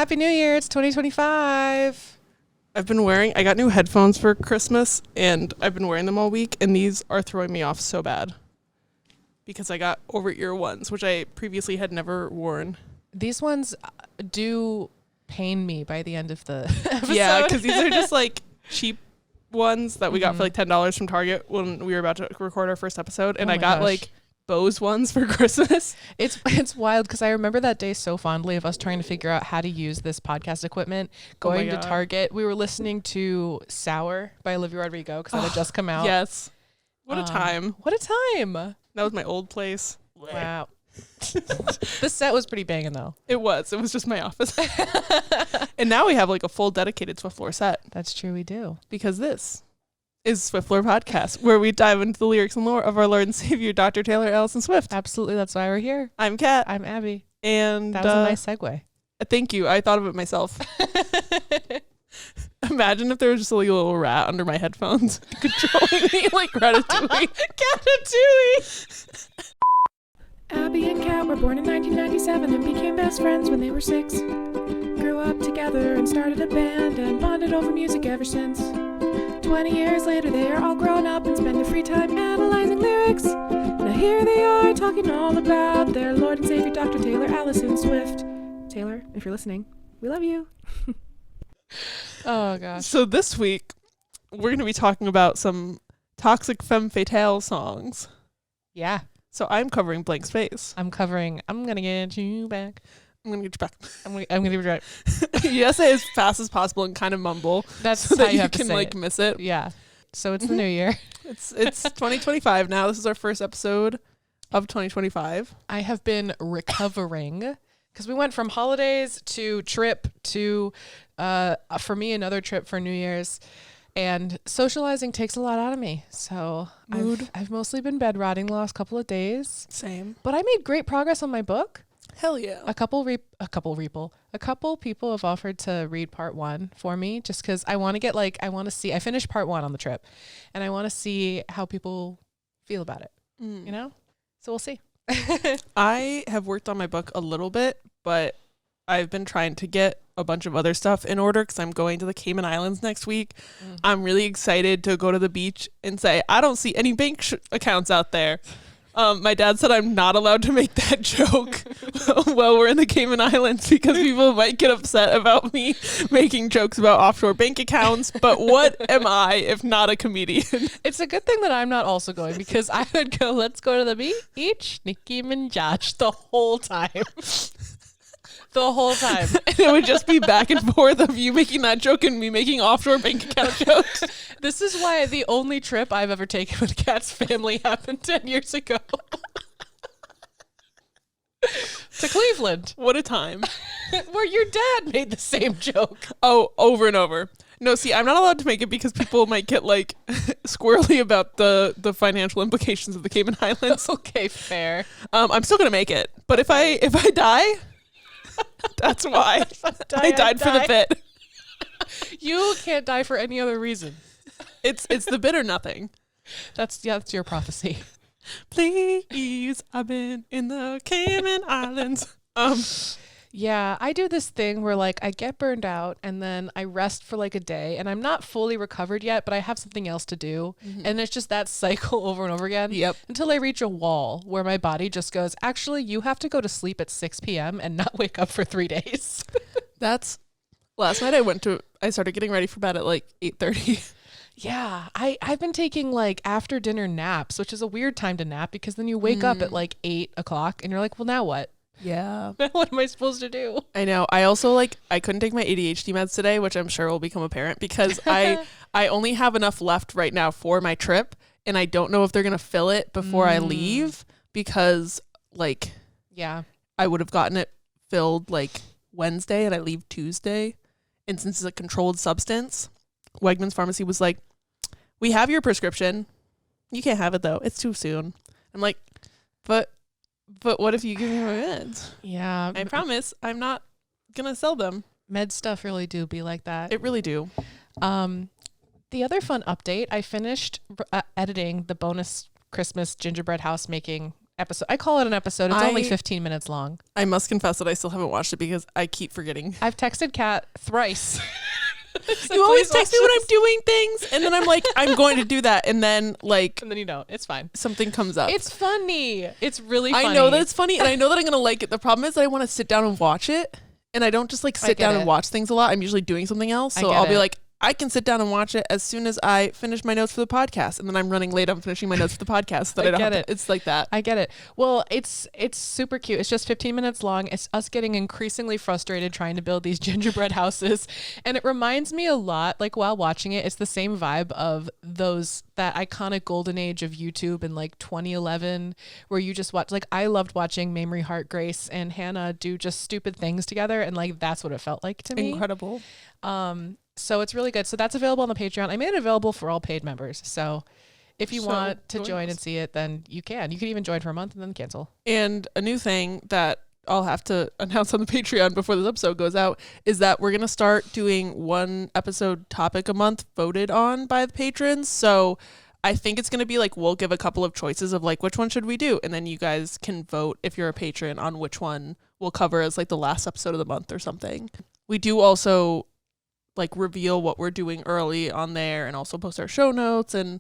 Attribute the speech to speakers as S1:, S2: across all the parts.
S1: Happy New Year. It's 2025.
S2: I got new headphones for Christmas, and I've been wearing them all week, and these are throwing me off so bad because I got over-ear ones, which I previously had never worn.
S1: These ones do pain me by the end of the episode.
S2: Yeah, because these are just like cheap ones that we got for like $10 from Target when we were about to record our first episode, and I got like Bose ones for Christmas.
S1: It's wild because I remember that day so fondly of us trying to figure out how to use this podcast equipment, going to Target. We were listening to Sour by Olivia Rodrigo because that had just come out.
S2: Yes. What a time.
S1: What a time.
S2: That was my old place.
S1: Wow. This set was pretty banging though.
S2: It was just my office. And now we have like a full dedicated Swiftlore set.
S1: That's true, we do.
S2: Because this is Swiftlore Podcast, where we dive into the lyrics and lore of our Lord and Savior, Dr. Taylor Allison Swift.
S1: Absolutely, that's why we're here.
S2: I'm Kat.
S1: I'm Abby.
S2: And
S1: that was a nice segue.
S2: Thank you. I thought of it myself. Imagine if there was just a little rat under my headphones controlling me like Ratatouille.
S1: Ratatouille!
S3: Abby and Kat were born in 1997 and became best friends when they were 6. Grew up together and started a band and bonded over music ever since. 20 years later, they are all grown up and spend their free time analyzing lyrics. Now here they are talking all about their Lord and Savior, Dr. Taylor Allison Swift. Taylor, if you're listening, we love you.
S1: Oh, gosh.
S2: So this week, we're going to be talking about some toxic femme fatale songs.
S1: Yeah.
S2: So I'm covering Blank Space.
S1: I'm covering I'm Gonna Get You Back.
S2: I'm going to get you back.
S1: I'm gonna give it right.
S2: You say as fast as possible and kind of mumble.
S1: That's
S2: so
S1: how
S2: that
S1: you have
S2: can
S1: to say
S2: like
S1: it.
S2: miss it.
S1: Yeah. So it's the new year.
S2: It's 2025 now. This is our first episode of 2025.
S1: I have been recovering because we went from holidays to trip to, for me, another trip for New Year's. And socializing takes a lot out of me. So I've mostly been bed rotting the last couple of days.
S2: Same.
S1: But I made great progress on my book.
S2: Hell yeah.
S1: A couple people have offered to read part 1 for me just because I want to see, I finished part 1 on the trip and I want to see how people feel about it, you know? So we'll see.
S2: I have worked on my book a little bit, but I've been trying to get a bunch of other stuff in order because I'm going to the Cayman Islands next week. I'm really excited to go to the beach and say, I don't see any bank accounts out there. My dad said I'm not allowed to make that joke while we're in the Cayman Islands because people might get upset about me making jokes about offshore bank accounts. But what am I if not a comedian?
S1: It's a good thing that I'm not also going because I would go, let's go to the beach, Nicki Minaj, the whole time. The whole time.
S2: And it would just be back and forth of you making that joke and me making offshore bank account jokes.
S1: This is why the only trip I've ever taken with Kat's family happened 10 years ago. To Cleveland.
S2: What a time.
S1: Where your dad made the same joke.
S2: Oh, over and over. No, see, I'm not allowed to make it because people might get like squirrely about the financial implications of the Cayman Islands.
S1: Okay, fair.
S2: I'm still going to make it. But if I die... That's why. I died for the bit.
S1: You can't die for any other reason.
S2: It's the bit or nothing.
S1: That's your prophecy.
S2: Please, I've been in the Cayman Islands.
S1: Yeah, I do this thing where like I get burned out and then I rest for like a day and I'm not fully recovered yet, but I have something else to do. And it's just that cycle over and over again. Yep. Until I reach a wall where my body just goes, actually, you have to go to sleep at 6 p.m. and not wake up for 3 days.
S2: Last night I started getting ready for bed at like 8:30.
S1: Yeah, I've been taking like after dinner naps, which is a weird time to nap because then you wake up at like 8 o'clock and you're like, well, now what?
S2: Yeah.
S1: What am I supposed to do?
S2: I know. I also I couldn't take my ADHD meds today, which I'm sure will become apparent because I only have enough left right now for my trip and I don't know if they're going to fill it before I leave because I would have gotten it filled like Wednesday and I leave Tuesday. And since it's a controlled substance, Wegmans Pharmacy was like, we have your prescription. You can't have it though. It's too soon. I'm like, but what if you give me my meds?
S1: Yeah.
S2: I promise I'm not going to sell them.
S1: Med stuff really do be like that.
S2: It really do.
S1: The other fun update, I finished editing the bonus Christmas gingerbread house making episode. I call it an episode. It's only 15 minutes long.
S2: I must confess that I still haven't watched it because I keep forgetting.
S1: I've texted Kat thrice.
S2: You always text me when I'm doing things, and then I'm like, I'm going to do that, and then
S1: you don't. It's fine.
S2: Something comes up.
S1: It's funny. It's really funny.
S2: I know that it's funny, and I know that I'm gonna like it. The problem is that I want to sit down and watch it, and I don't just sit down and watch things a lot. I'm usually doing something else, so I'll be like, I can sit down and watch it as soon as I finish my notes for the podcast, and then I'm running late on finishing my notes for the podcast. So that I don't have to, it's like that.
S1: I get it. Well, it's super cute. It's just 15 minutes long. It's us getting increasingly frustrated trying to build these gingerbread houses, and it reminds me a lot, like while watching it, it's the same vibe of that iconic golden age of YouTube in 2011, where you just watch. Like I loved watching Mamrie Hart, Grace, and Hannah do just stupid things together, and that's what it felt like to me.
S2: Incredible.
S1: So it's really good. So that's available on the Patreon. I made it available for all paid members. So if you want to join and see it, then you can. You can even join for a month and then cancel.
S2: And a new thing that I'll have to announce on the Patreon before this episode goes out is that we're going to start doing one episode topic a month voted on by the patrons. So I think it's going to be we'll give a couple of choices of which one should we do? And then you guys can vote if you're a patron on which one we'll cover as the last episode of the month or something. We do also reveal what we're doing early on there and also post our show notes and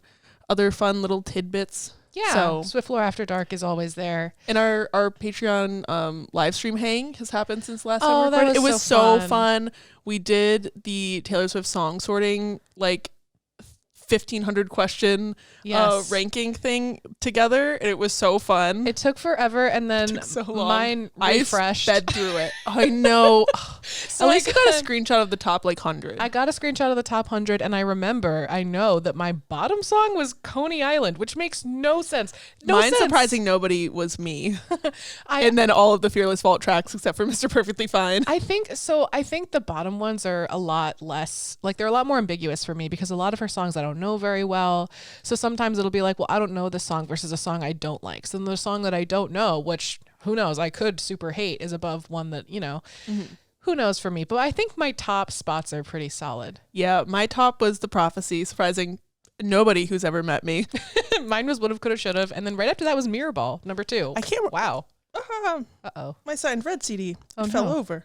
S2: other fun little tidbits.
S1: Yeah. So Swiftlore After Dark is always there.
S2: And our Patreon live stream hang has happened since last time we
S1: recorded.
S2: It was so fun. We did the Taylor Swift song sorting 1,500 question ranking thing together, and it was so fun.
S1: It took forever, and then mine refreshed.
S2: I sped through it. I know. So at least I got a screenshot of the top 100.
S1: I got a screenshot of the top 100, and I know that my bottom song was Coney Island, which makes no sense.
S2: Mine's surprising nobody was me. And then all of the Fearless Vault tracks except for Mr. Perfectly Fine.
S1: I think the bottom ones are a lot less, they're a lot more ambiguous for me because a lot of her songs I don't know very well. So sometimes it'll be well, I don't know this song versus a song I don't like. So the song that I don't know, which who knows, I could super hate, is above one that, who knows for me. But I think my top spots are pretty solid.
S2: Yeah, my top was The Prophecy, surprising nobody who's ever met me.
S1: Mine was Would've, Could've, Should've. And then right after that was Mirror Ball, number 2.
S2: I can't.
S1: Wow.
S2: Uh-oh. My signed Red CD fell over.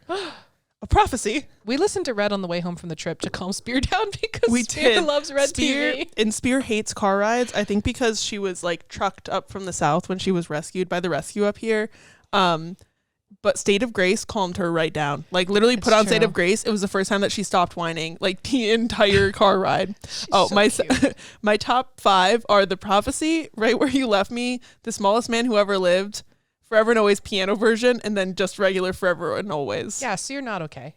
S2: A Prophecy.
S1: We listened to Red on the way home from the trip to calm Spear down because Spear loves Red TV.
S2: And Spear hates car rides, I think because she was trucked up from the south when she was rescued by the rescue up here. But State of Grace calmed her right down. Literally put on State of Grace. It was the first time that she stopped whining the entire car ride. My top 5 are The Prophecy, Right Where You Left Me, The Smallest Man Who Ever Lived, Forever and Always piano version, and then just regular Forever and Always.
S1: Yeah, so you're not okay.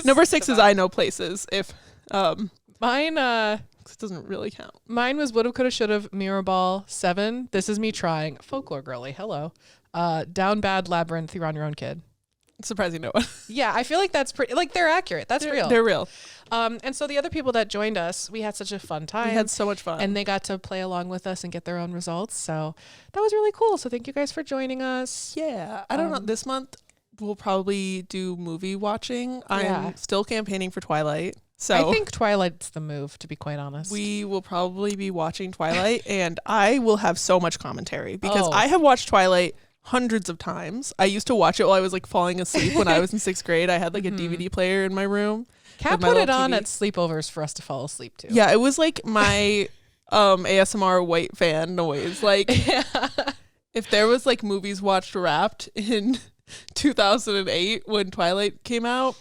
S2: Number 6 is I Know Places. If
S1: mine
S2: it doesn't really count.
S1: Mine was Would've, Could've, Should've, Mirror Ball. 7, This Is Me Trying, Folklore Girly, hello. Down Bad, Labyrinth, You're on Your Own Kid.
S2: Surprising no one.
S1: Yeah, I feel like that's pretty, they're accurate. That's real.
S2: They're real.
S1: And so the other people that joined us, we had such a fun time.
S2: We had so much fun.
S1: And they got to play along with us and get their own results. So that was really cool. So thank you guys for joining us.
S2: Yeah. I don't know. This month we'll probably do movie watching. I'm still campaigning for Twilight. So
S1: I think Twilight's the move, to be quite honest.
S2: We will probably be watching Twilight and I will have so much commentary because I have watched Twilight hundreds of times. I used to watch it while I was falling asleep when I was in 6th grade. I had a DVD player in my room.
S1: Kat put it on at sleepovers for us to fall asleep to.
S2: Yeah, it was my ASMR white fan noise. If there was movies watched wrapped in 2008 when Twilight came out,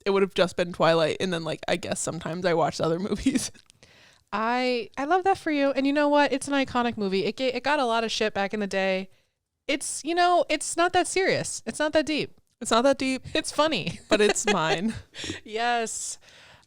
S2: it would have just been Twilight. And then I guess sometimes I watched other movies.
S1: I love that for you. And you know what? It's an iconic movie. It got a lot of shit back in the day. It's, it's not that serious. It's not that deep.
S2: It's not that deep.
S1: It's funny.
S2: But it's mine.
S1: Yes.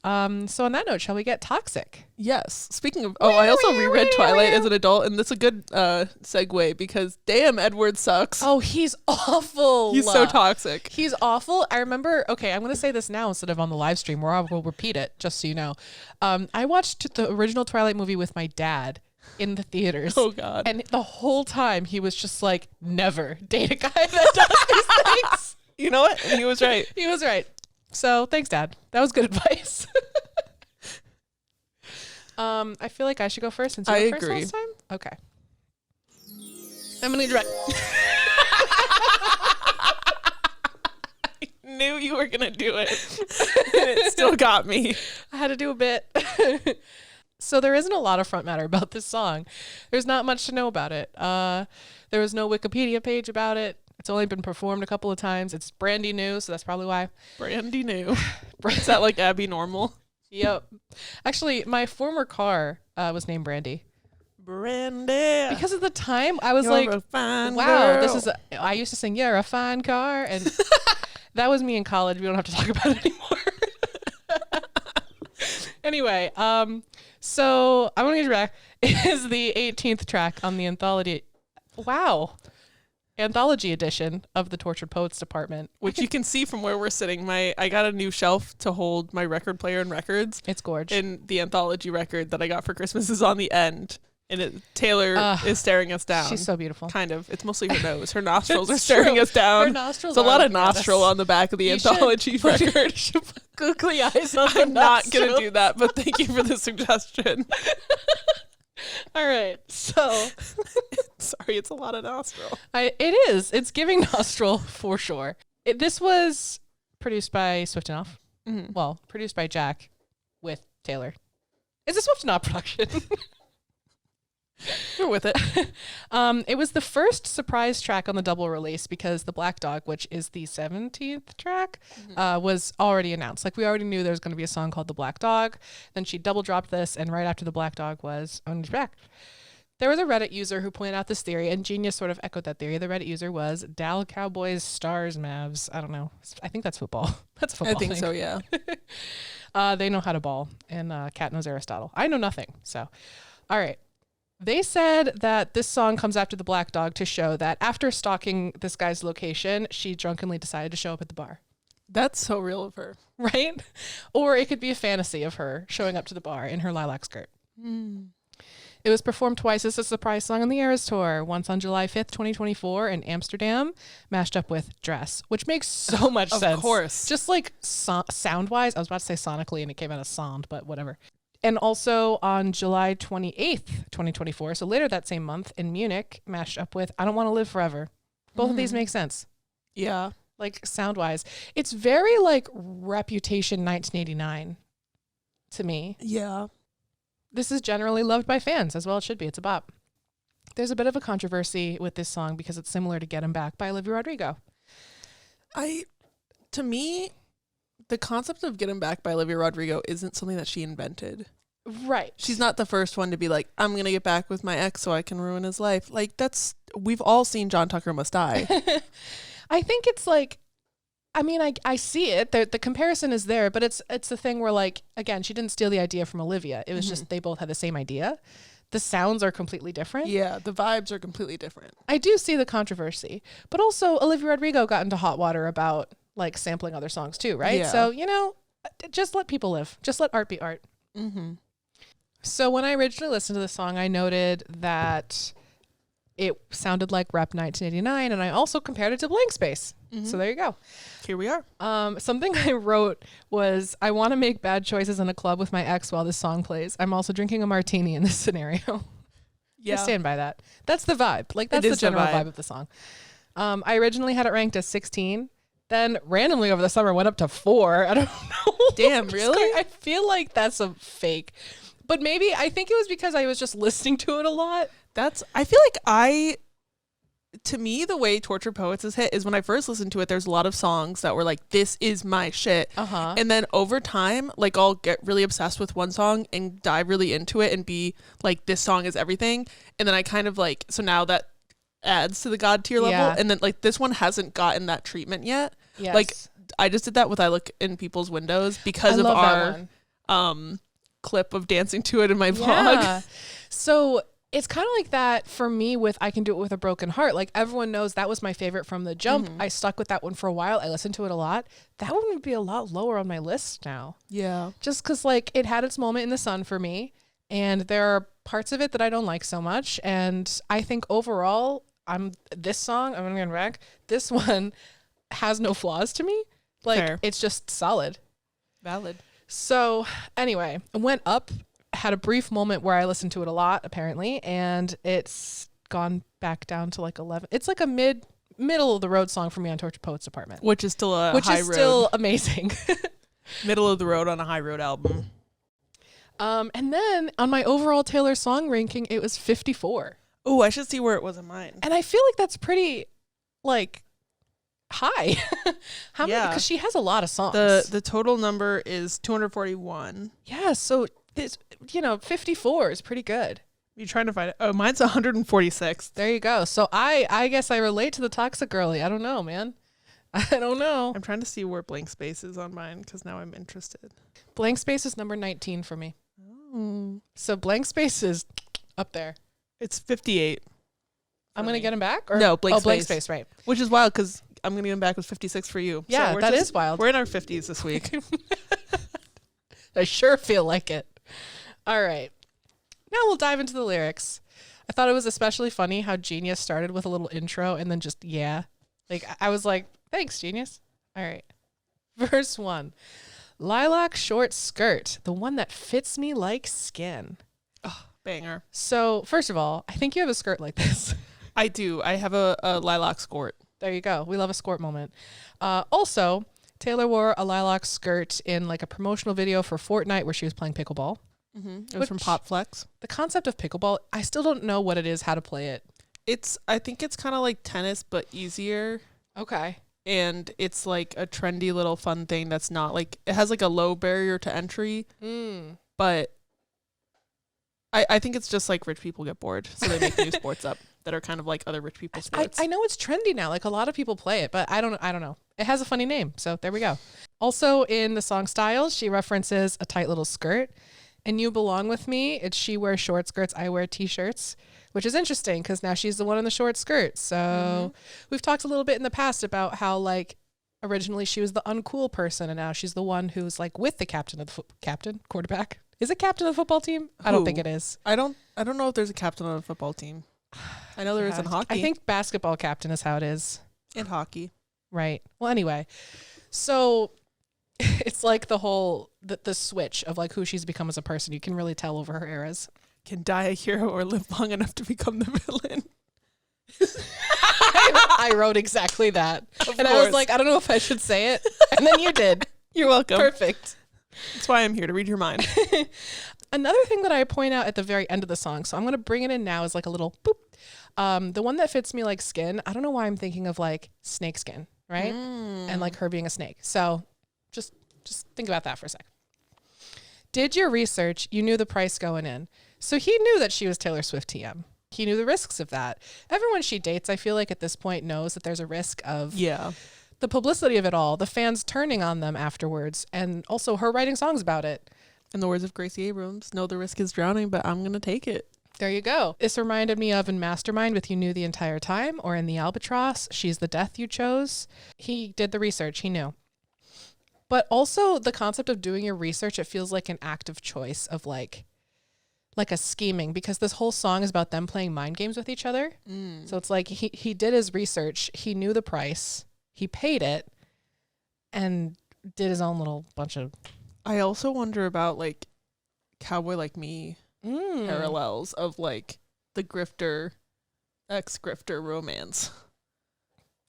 S1: So on that note, shall we get toxic?
S2: Yes. Speaking of, I also reread Twilight as an adult, and that's a good segue because damn, Edward sucks.
S1: Oh, he's awful.
S2: He's so toxic.
S1: He's awful. I remember, okay, I'm going to say this now instead of on the live stream where I will repeat it, just so you know. I watched the original Twilight movie with my dad in the theaters.
S2: Oh God.
S1: And the whole time he was just never date a guy that does these things.
S2: You know what? And he was right.
S1: He was right. So thanks, Dad. That was good advice. I feel like I should go first since you were first last time. Okay. I'm gonna direct.
S2: I knew you were gonna do it. And it still got me.
S1: I had to do a bit. So there isn't a lot of front matter about this song. There's not much to know about it. There was no Wikipedia page about it. It's only been performed a couple of times. It's brandy new, so that's probably why.
S2: Brandy new. Is that like Abby Normal?
S1: Yep. Actually, my former car was named Brandy.
S2: Brandy.
S1: Because at the time, I was
S2: You're
S1: like,
S2: a fine
S1: wow,
S2: girl.
S1: this is, I used to sing, you're a fine car. And that was me in college. We don't have to talk about it anymore. Anyway, so I'm going to get back. It is the 18th track on the anthology. Wow. Anthology edition of the Tortured Poets Department.
S2: Which you can see from where we're sitting. I got a new shelf to hold my record player and records.
S1: It's gorgeous.
S2: And the anthology record that I got for Christmas is on the end. And Taylor is staring us down.
S1: She's so beautiful.
S2: Kind of. It's mostly her nose. Her nostrils are
S1: It's
S2: staring
S1: true.
S2: us down.
S1: Her nostrils
S2: There's a
S1: are
S2: lot of
S1: looking at us.
S2: nostril on the back of the anthology record.
S1: You should put googly eyes on the
S2: I'm not going to
S1: nostril.
S2: do that, but thank you for the suggestion.
S1: All right. So
S2: Sorry, it's a lot of nostril.
S1: it is. It's giving nostril for sure. This was produced by Swift and Off.
S2: Mm-hmm.
S1: Well, produced by Jack with Taylor. It's a Swift and Off production.
S2: We're with it.
S1: It was the first surprise track on the double release because The Black Dog, which is the 17th track, was already announced. Like, we already knew there was going to be a song called The Black Dog. Then she double dropped this, and right after The Black Dog was On His Back. There was a Reddit user who pointed out this theory, and Genius sort of echoed that theory. The Reddit user was Dal Cowboys Stars Mavs. I don't know. I think that's football. That's a football
S2: I think
S1: thing.
S2: so, yeah.
S1: They know how to ball, and Kat knows Aristotle. I know nothing. So, all right. They said that this song comes after The Black Dog to show that after stalking this guy's location, she drunkenly decided to show up at the bar.
S2: That's so real of her.
S1: Right? Or it could be a fantasy of her showing up to the bar in her lilac skirt. It was performed twice as a surprise song on the Eras Tour, once on July 5th, 2024 in Amsterdam, mashed up with Dress, which makes so much sense.
S2: Of course.
S1: Just like sound-wise, I was about to say sonically and it came out as sound, but whatever. And also on July 28th, 2024, so later that same month in Munich, mashed up with I Don't Want to Live Forever. Both of these make sense.
S2: Yeah.
S1: Like sound-wise. It's very like Reputation 1989 to me.
S2: Yeah.
S1: This is generally loved by fans, as well it should be. It's a bop. There's a bit of a controversy with this song because it's similar to Get 'Em Back by Olivia Rodrigo.
S2: To me, the concept of Get 'Em Back by Olivia Rodrigo isn't something that she invented.
S1: Right.
S2: She's not the first one to be like, I'm going to get back with my ex so I can ruin his life. Like, we've all seen John Tucker Must Die.
S1: I think it's like, I mean, I see it. The comparison is there, but it's the thing where, like, again, she didn't steal the idea from Olivia. It was just they both had the same idea. The sounds are completely different.
S2: Yeah, the vibes are completely different.
S1: I do see the controversy, but also Olivia Rodrigo got into hot water about like sampling other songs too, right?
S2: Yeah.
S1: So, you know, just let people live. Just let art be art.
S2: Mm-hmm.
S1: So when I originally listened to the song, I noted that it sounded like Rep 1989, and I also compared it to Blank Space. So there you go.
S2: Here we are.
S1: Something I wrote was, I want to make bad choices in a club with my ex while this song plays. I'm also drinking a martini in this scenario.
S2: Yeah.
S1: I stand by that. That's the vibe. Like, that's
S2: It
S1: the
S2: is the
S1: general
S2: vibe.
S1: vibe of the song. I originally had it ranked as 16. Then randomly over the summer went up to 4. I don't know.
S2: Damn, really?
S1: I feel like that's a fake. But maybe, I think it was because I was just listening to it a lot.
S2: I feel like to me, the way Tortured Poets is hit is when I first listened to it, there's a lot of songs that were like, this is my shit.
S1: Uh-huh.
S2: And then over time, like, I'll get really obsessed with one song and dive really into it and be like, this song is everything. And then I kind of like, so now that adds to the God tier level.
S1: Yeah.
S2: And then like, this one hasn't gotten that treatment yet.
S1: Yes.
S2: Like, I just did that with I Look in People's Windows because
S1: I
S2: of
S1: love that
S2: our
S1: one.
S2: clip of dancing to it in my vlog.
S1: Yeah. So it's kind of like that for me with I Can Do It With a Broken Heart. Like, everyone knows that was my favorite from the jump. I stuck with that one for a while. I listened to it a lot. That one would be a lot lower on my list now.
S2: Yeah.
S1: Just because, like, it had its moment in the sun for me. And there are parts of it that I don't like so much. And I think overall, this one has no flaws to me. Like,
S2: Fair.
S1: It's just solid.
S2: Valid.
S1: So anyway, it went up, had a brief moment where I listened to it a lot, apparently, and it's gone back down to like 11. It's like a middle of the road song for me on Tortured Poets Department,
S2: which is still a
S1: which
S2: high
S1: is
S2: road.
S1: still amazing.
S2: Middle of the road on a high road album.
S1: And then on my overall Taylor song ranking, it was 54.
S2: Oh, I should see where it was in mine.
S1: And I feel like that's pretty, like, high. How many? Because she has a lot of songs.
S2: The total number is 241.
S1: Yeah, so this, 54 is pretty good.
S2: You trying to find it? Oh, mine's 146.
S1: There you go. So I guess I relate to the toxic girly. I don't know, man. I don't know.
S2: I'm trying to see where Blank Space is on mine because now I'm interested.
S1: Blank Space is number 19 for me.
S2: Oh.
S1: So Blank Space is up there.
S2: It's 58.
S1: I'm going to get him back? Or?
S2: No, Blank Space.
S1: Blank Space, right.
S2: Which is wild because I'm going to get him back with 56 for you.
S1: Yeah, so that is wild.
S2: We're in our 50s this week.
S1: I sure feel like it. All right. Now we'll dive into the lyrics. I thought it was especially funny how Genius started with a little intro and then just, yeah. Like, I was like, thanks, Genius. All right. Verse 1. Lilac short skirt, the one that fits me like skin.
S2: Oh, banger.
S1: So, first of all, I think you have a skirt like this.
S2: I do. I have a lilac skirt.
S1: There you go. We love a skirt moment. Also, Taylor wore a lilac skirt in like a promotional video for Fortnite where she was playing pickleball.
S2: It was from Pop Flex.
S1: The concept of pickleball, I still don't know what it is, how to play it.
S2: I think it's kind of like tennis, but easier.
S1: Okay.
S2: And it's like a trendy little fun thing that's not like, it has like a low barrier to entry, but I think it's just like rich people get bored. So they make new sports up that are kind of like other rich people sports.
S1: I know it's trendy now. Like a lot of people play it, but I don't know. It has a funny name. So there we go. Also in the song Styles, she references a tight little skirt. And You Belong With Me, it's she wears short skirts, I wear t-shirts, which is interesting because now she's the one in the short skirt. So we've talked a little bit in the past about how like originally she was the uncool person and now she's the one who's like with the captain of the quarterback. Is it captain of the football team? I don't think it is.
S2: I don't know if there's a captain on a football team. I know there is in hockey.
S1: I think basketball captain is how it is.
S2: In hockey.
S1: Right. Well, anyway, so it's like the whole the switch of like who she's become as a person. You can really tell over her eras.
S2: Can die a hero or live long enough to become the villain.
S1: I wrote exactly that. And I was like, I don't know if I should say it. And then you did.
S2: You're welcome.
S1: Perfect.
S2: That's why I'm here, to read your mind.
S1: Another thing that I point out at the very end of the song, so I'm going to bring it in now, is like a little boop. The one that fits me like skin, I don't know why I'm thinking of like snake skin, right? And like her being a snake. So just think about that for a sec. Did your research, you knew the price going in. So he knew that she was Taylor Swift TM. He knew the risks of that. Everyone she dates, I feel like at this point knows that there's a risk of the publicity of it all, the fans turning on them afterwards, and also her writing songs about it.
S2: In the words of Gracie Abrams, no, the risk is drowning, but I'm going to take it.
S1: There you go. This reminded me of in Mastermind with You Knew the Entire Time, or in The Albatross, She's the Death You Chose. He did the research. He knew. But also the concept of doing your research, it feels like an act of choice of like a scheming, because this whole song is about them playing mind games with each other. So it's like he did his research. He knew the price. He paid it and did his own little bunch of...
S2: I also wonder about like Cowboy Like Me parallels of like the grifter, ex-grifter romance.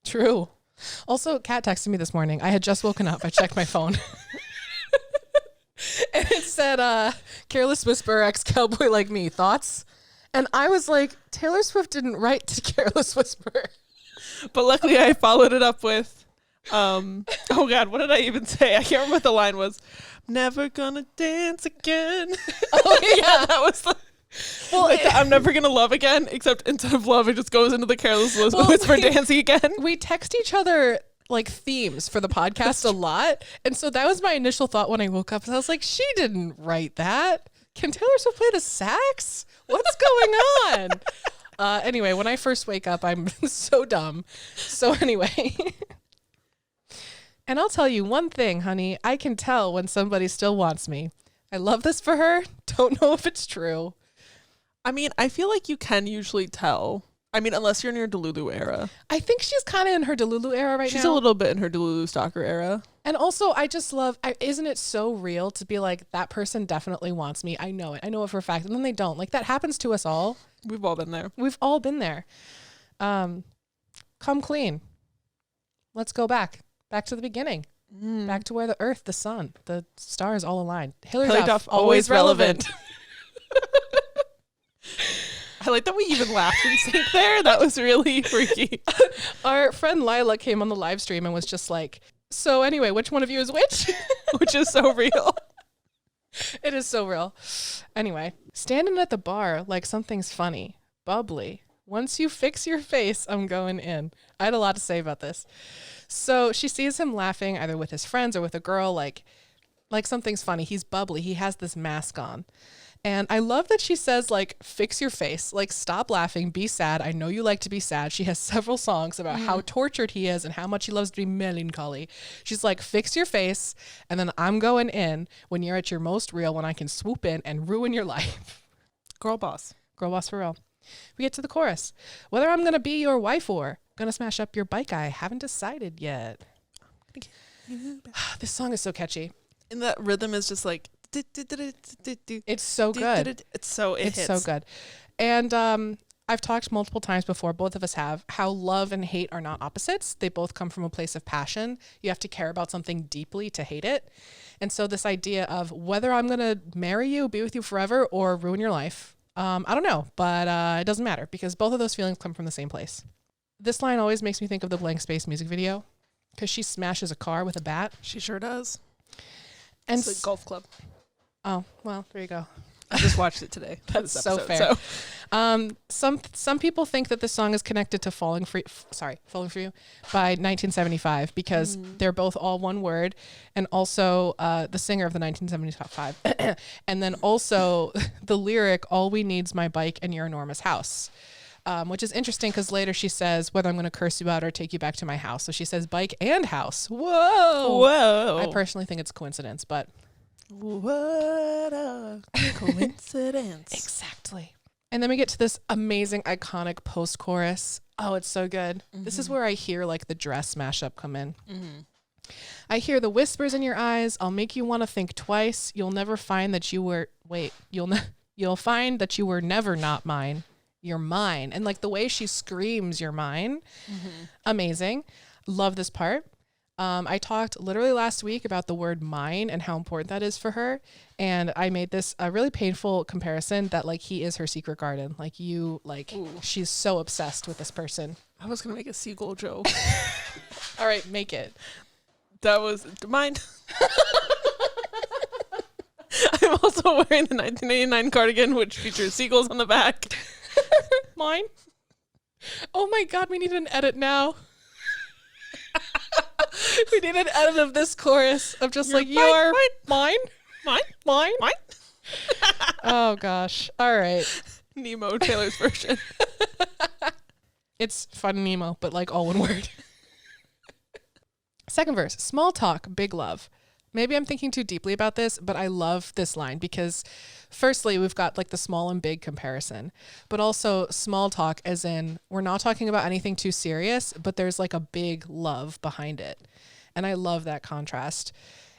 S1: True. Also, Kat texted me this morning. I had just woken up. I checked my phone. And it said, Careless Whisper, ex-Cowboy Like Me. Thoughts? And I was like, Taylor Swift didn't write to Careless Whisper.
S2: But luckily I followed it up with, oh God, what did I even say? I can't remember what the line was. Never gonna dance again.
S1: Oh, yeah.
S2: That was well, like I'm never gonna love again, except instead of love, it just goes into the Careless Whisper dancing again.
S1: We text each other like themes for the podcast a lot. And so that was my initial thought when I woke up. I was like, she didn't write that. Can Taylor Swift play the sax? What's going on? Anyway, when I first wake up, I'm so dumb. So anyway. And I'll tell you one thing, honey. I can tell when somebody still wants me. I love this for her. Don't know if it's true.
S2: I mean, I feel like you can usually tell. I mean, unless you're in your Delulu era.
S1: I think she's kind of in her Delulu era right now.
S2: She's a little bit in her Delulu stalker era.
S1: And also, I just love, isn't it so real to be like, that person definitely wants me. I know it. I know it for a fact. And then they don't. Like, that happens to us all.
S2: We've all been there.
S1: We've all been there. Come clean. Let's go back to the beginning. Back to where the earth, the sun, the stars all aligned. Hilary Duff, always relevant.
S2: I like that we even laughed in sync there. That was really freaky.
S1: Our friend Lila came on the live stream and was just like, so anyway, which one of you is which?
S2: Which is so real.
S1: It is so real. Anyway, standing at the bar like something's funny, bubbly. Once you fix your face, I'm going in. I had a lot to say about this. So she sees him laughing either with his friends or with a girl, like something's funny. He's bubbly. He has this mask on. And I love that she says, like, fix your face. Like, stop laughing. Be sad. I know you like to be sad. She has several songs about how tortured he is and how much he loves to be melancholy. She's like, fix your face. And then I'm going in when you're at your most real, when I can swoop in and ruin your life.
S2: Girl boss.
S1: Girl boss for real. We get to the chorus. Whether I'm going to be your wife or going to smash up your bike, I haven't decided yet. This song is so catchy.
S2: And that rhythm is just like...
S1: It's so good.
S2: It's so
S1: good. And I've talked multiple times before, both of us have, how love and hate are not opposites. They both come from a place of passion. You have to care about something deeply to hate it. And so this idea of whether I'm going to marry you, be with you forever, or ruin your life, I don't know, but it doesn't matter because both of those feelings come from the same place. This line always makes me think of the Blank Space music video because she smashes a car with a bat.
S2: She sure does.
S1: And
S2: it's a golf club.
S1: Oh, well, there you go.
S2: I just watched it today.
S1: That's so fair. Some people think that this song is connected to Falling For You by 1975 because they're both all one word, and also the singer of the 1975 and then also the lyric, all we need's my bike and your enormous house, which is interesting because later she says whether I'm going to curse you out or take you back to my house. So she says bike and house. Whoa. I personally think it's a coincidence, but
S2: what a coincidence.
S1: Exactly. And then we get to this amazing, iconic post-chorus. Oh, it's so good. This is where I hear like the dress mashup come in. I hear the whispers in your eyes. I'll make you want to think twice. You'll never find that you were, you'll find that you were never not mine. You're mine. And like the way she screams, you're mine. Amazing. Love this part. I talked literally last week about the word mine and how important that is for her. And I made this a really painful comparison that like he is her secret garden. Like she's so obsessed with this person.
S2: I was going to make a seagull joke.
S1: All right, make it.
S2: That was mine. I'm also wearing the 1989 cardigan, which features seagulls on the back.
S1: Mine? Oh my God, we need an edit now. We need an edit of this chorus of just you're mine. Oh gosh. All right.
S2: Nemo, Taylor's version.
S1: It's Finding Nemo, but like all one word. Second verse, small talk, big love. Maybe I'm thinking too deeply about this, but I love this line because firstly, we've got like the small and big comparison, but also small talk as in we're not talking about anything too serious, but there's like a big love behind it. And I love that contrast.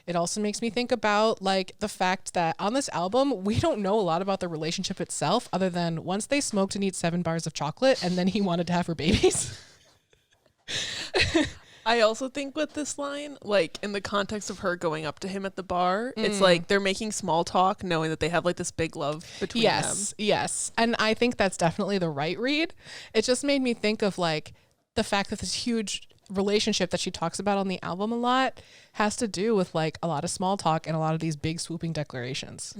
S1: It also makes me think about like the fact that on this album, we don't know a lot about the relationship itself other than once they smoked and eat 7 bars of chocolate and then he wanted to have her babies.
S2: I also think with this line, like in the context of her going up to him at the bar, it's like they're making small talk knowing that they have like this big love between them.
S1: Yes. And I think that's definitely the right read. It just made me think of like the fact that this huge relationship that she talks about on the album a lot has to do with like a lot of small talk and a lot of these big swooping declarations.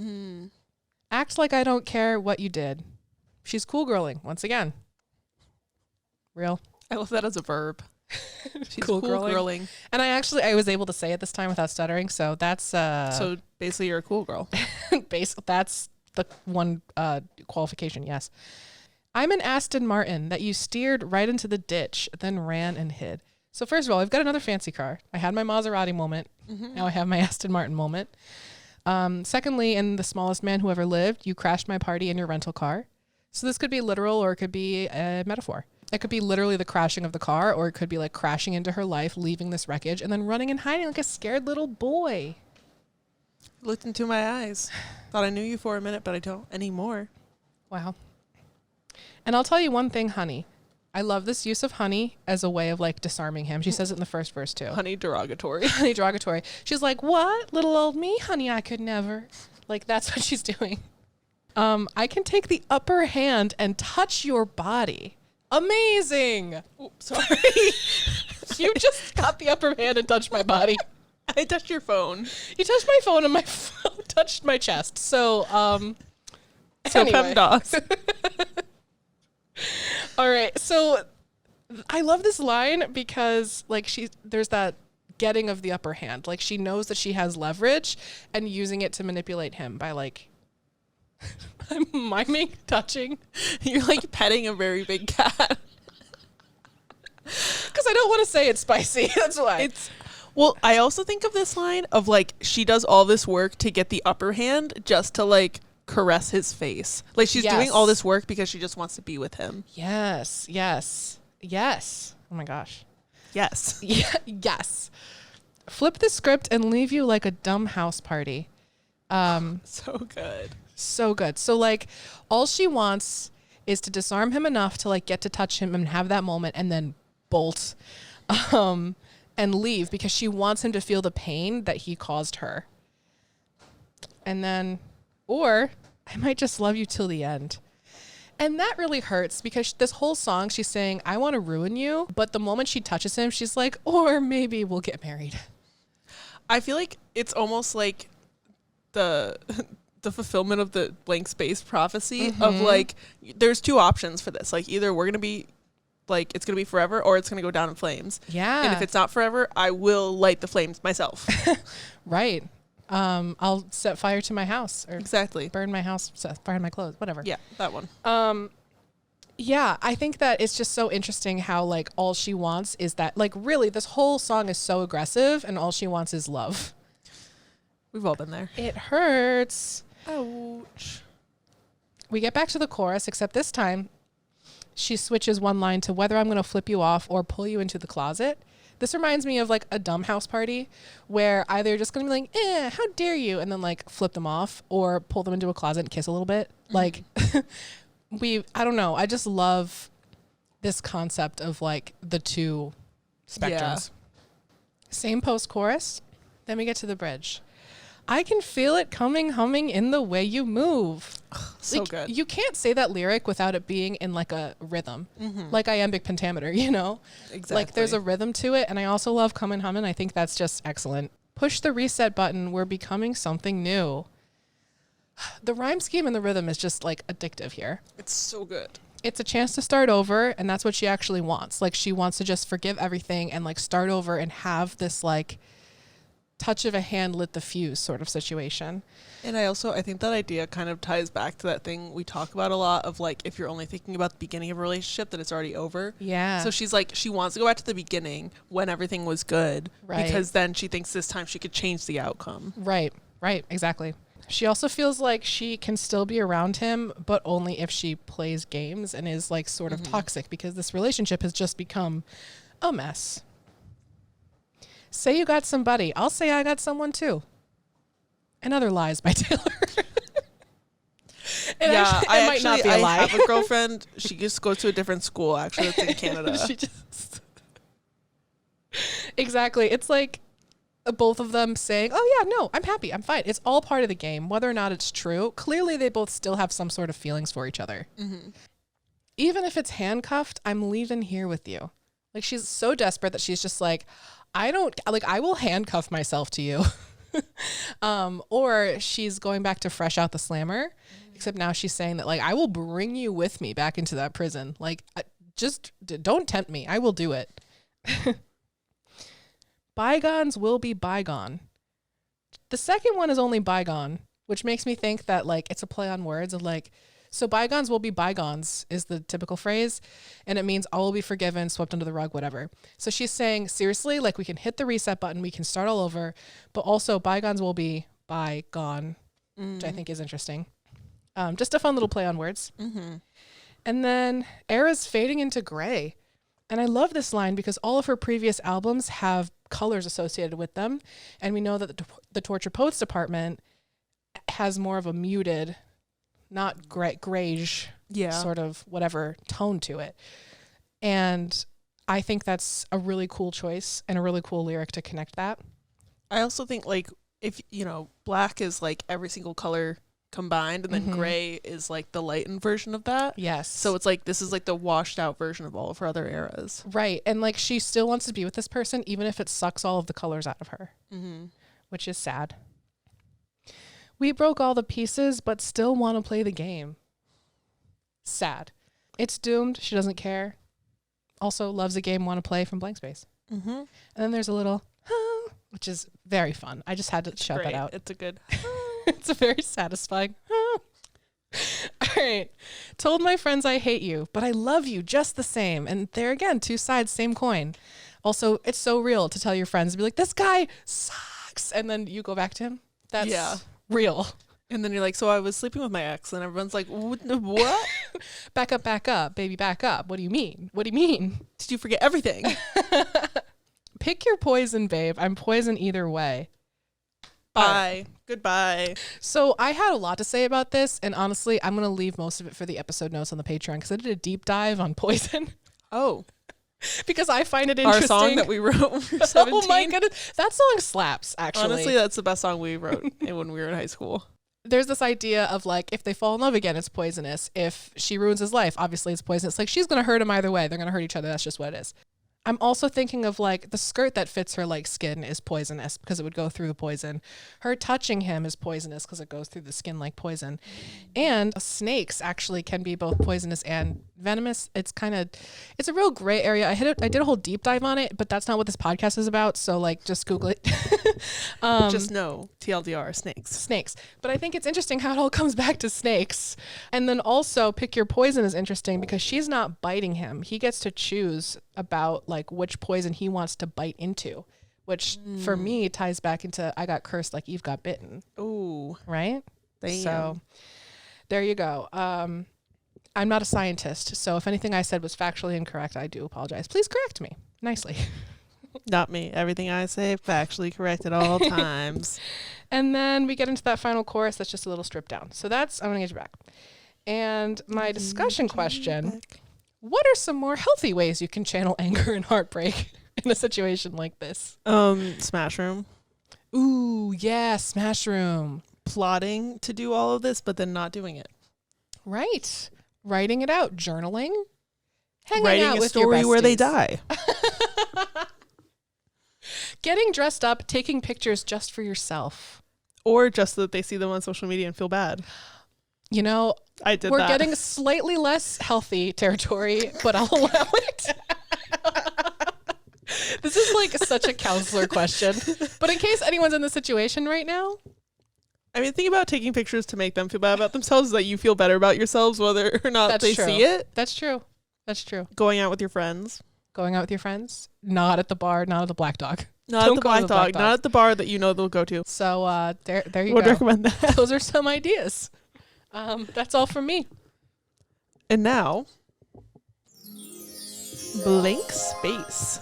S1: Act like I don't care what you did. She's cool girling once again. Real.
S2: I love that as a verb. She's
S1: cool girling. And I was able to say it this time without stuttering. So that's
S2: so basically you're a cool girl.
S1: That's the one qualification. Yes. I'm an Aston Martin that you steered right into the ditch, then ran and hid. So first of all, I've got another fancy car. I had my Maserati moment. Now I have my Aston Martin moment. Secondly, in The Smallest Man Who Ever Lived, you crashed my party in your rental car. So this could be literal or it could be a metaphor. It could be literally the crashing of the car, or it could be like crashing into her life, leaving this wreckage, and then running and hiding like a scared little boy.
S2: Looked into my eyes. Thought I knew you for a minute, but I don't anymore.
S1: Wow. And I'll tell you one thing, honey. I love this use of honey as a way of like disarming him. She says it in the first verse too.
S2: Honey derogatory.
S1: Honey derogatory. She's like, what? Little old me? Honey, I could never. Like, that's what she's doing. I can take the upper hand and touch your body. Amazing.
S2: Oops, sorry.
S1: You just got the upper hand and touched my body.
S2: I touched your phone.
S1: You touched my phone and my phone touched my chest. So,
S2: Femme does.
S1: All right. So I love this line because like there's that getting of the upper hand. Like she knows that she has leverage and using it to manipulate him by like I'm miming touching.
S2: You're like petting a very big cat.
S1: Because I don't want to say it's spicy. That's why.
S2: Well, I also think of this line of like she does all this work to get the upper hand just to like caress his face. Like she's doing all this work because she just wants to be with him.
S1: Yes. Oh my gosh.
S2: Yes.
S1: Yes. Flip the script and leave you like a dumb house party.
S2: So good.
S1: So good. So like all she wants is to disarm him enough to like get to touch him and have that moment and then bolt and leave because she wants him to feel the pain that he caused her. And then, or I might just love you till the end. And that really hurts because this whole song she's saying, I want to ruin you. But the moment she touches him, she's like, or maybe we'll get married.
S2: I feel like it's almost like the fulfillment of the blank space prophecy of like, there's two options for this. Like either we're going to be like, it's going to be forever or it's going to go down in flames.
S1: Yeah.
S2: And if it's not forever, I will light the flames myself.
S1: Right. I'll set fire to my house or
S2: exactly
S1: burn my house, set fire to my clothes, whatever.
S2: Yeah, that one.
S1: Yeah, I think that it's just so interesting how like all she wants is that like really this whole song is so aggressive and all she wants is love.
S2: We've all been there.
S1: It hurts.
S2: Ouch.
S1: We get back to the chorus, except this time she switches one line to whether I'm going to flip you off or pull you into the closet. This reminds me of like a dumb house party where either you're just going to be like, how dare you? And then like flip them off or pull them into a closet and kiss a little bit. Like I don't know. I just love this concept of like the two spectrums. Yeah. Same post chorus. Then we get to the bridge. I can feel it coming, humming in the way you move.
S2: So
S1: like,
S2: good.
S1: You can't say that lyric without it being in like a rhythm, like iambic pentameter, you know?
S2: Exactly.
S1: Like there's a rhythm to it. And I also love coming, humming. I think that's just excellent. Push the reset button. We're becoming something new. The rhyme scheme and the rhythm is just like addictive here.
S2: It's so good.
S1: It's a chance to start over. And that's what she actually wants. Like she wants to just forgive everything and like start over and have this like touch of a hand lit the fuse sort of situation.
S2: And I think that idea kind of ties back to that thing we talk about a lot of like, if you're only thinking about the beginning of a relationship, that it's already over.
S1: Yeah.
S2: So she's like, she wants to go back to the beginning when everything was good.
S1: Right.
S2: Because then she thinks this time she could change the outcome.
S1: Right. Exactly. She also feels like she can still be around him, but only if she plays games and is like sort of toxic because this relationship has just become a mess. Say you got somebody. I'll say I got someone too. And Other Lies by Taylor. It might not be a lie.
S2: I have a girlfriend. She just goes to a different school, actually. It's in Canada.
S1: Exactly. It's like both of them saying, oh yeah, no, I'm happy. I'm fine. It's all part of the game. Whether or not it's true, clearly they both still have some sort of feelings for each other. Even if it's handcuffed, I'm leaving here with you. Like she's so desperate that she's just like, I will handcuff myself to you. Or she's going back to fresh out the slammer, except now she's saying that like, I will bring you with me back into that prison. Like just don't tempt me. I will do it. Bygones will be bygone. The second one is only bygone, which makes me think that like, it's a play on words of like, so bygones will be bygones is the typical phrase. And it means all will be forgiven, swept under the rug, whatever. So she's saying, seriously, like we can hit the reset button. We can start all over, but also bygones will be bygone, which I think is interesting. Just a fun little play on words. And then era's fading into gray. And I love this line because all of her previous albums have colors associated with them. And we know that the Torture Poets department has more of a muted, not grayish sort of whatever tone to it. And I think that's a really cool choice and a really cool lyric to connect that.
S2: I also think like if, black is like every single color combined, and then gray is like the lightened version of that.
S1: Yes.
S2: So it's like this is like the washed out version of all of her other eras.
S1: Right. And like she still wants to be with this person even if it sucks all of the colors out of her, which is sad. We broke all the pieces but still want to play the game. Sad. It's doomed. She doesn't care. Also loves a game, want to play from blank space. And then there's a little which is very fun. I just had to shout that out.
S2: It's a good
S1: it's a very satisfying. All right. Told my friends I hate you, but I love you just the same. And there again, two sides, same coin. Also, it's so real to tell your friends and be like, this guy sucks. And then you go back to him. That's real.
S2: And then you're like, so I was sleeping with my ex, and everyone's like, what?
S1: Back up, baby, back up. What do you mean? What do you mean?
S2: Did you forget everything?
S1: Pick your poison, babe. I'm poison either way.
S2: Bye. Goodbye.
S1: So I had a lot to say about this, and honestly, I'm going to leave most of it for the episode notes on the Patreon because I did a deep dive on poison.
S2: Oh.
S1: Because I find it interesting.
S2: Our song that we wrote when we were 17.
S1: Oh my goodness. That song slaps, actually.
S2: Honestly, that's the best song we wrote when we were in high school.
S1: There's this idea of like, if they fall in love again, it's poisonous. If she ruins his life, obviously it's poisonous. Like she's going to hurt him either way. They're going to hurt each other. That's just what it is. I'm also thinking of like the skirt that fits her like skin is poisonous because it would go through the poison. Her touching him is poisonous because it goes through the skin like poison. And snakes actually can be both poisonous and venomous. It's a real gray area. I did a whole deep dive on it, but that's not what this podcast is about. So like just Google it.
S2: Just know TLDR, snakes.
S1: But I think it's interesting how it all comes back to snakes. And then also pick your poison is interesting because she's not biting him. He gets to choose about like which poison he wants to bite into, which for me ties back into I got cursed like Eve got bitten.
S2: Ooh.
S1: Right?
S2: Damn.
S1: So there you go. I'm not a scientist, so if anything I said was factually incorrect, I do apologize. Please correct me nicely.
S2: Not me. Everything I say factually correct at all times.
S1: And then we get into that final chorus that's just a little stripped down. So that's I'm gonna get you back. And my discussion question: what are some more healthy ways you can channel anger and heartbreak in a situation like this?
S2: Smash Room.
S1: Ooh, yeah, Smash Room.
S2: Plotting to do all of this, but then not doing it.
S1: Right. Writing it out, journaling,
S2: writing
S1: out
S2: a
S1: with
S2: story
S1: your
S2: where they
S1: besties.
S2: die.
S1: Getting dressed up, taking pictures just for yourself.
S2: Or just so that they see them on social media and feel bad.
S1: You know,
S2: I did
S1: we're
S2: that.
S1: getting slightly less healthy territory, but I'll allow it. This is like such a counselor question. But in case anyone's in the situation right now.
S2: I mean, think about taking pictures to make them feel bad about themselves, that you feel better about yourselves whether or not they see it.
S1: That's true.
S2: Going out with your friends.
S1: Not at the bar, not at the Black Dog.
S2: Not at the Black Dog. Not at the bar that you know they'll go to.
S1: So there you
S2: Would
S1: go.
S2: recommend that.
S1: Those are some ideas. That's all from me.
S2: And now, Blank Space.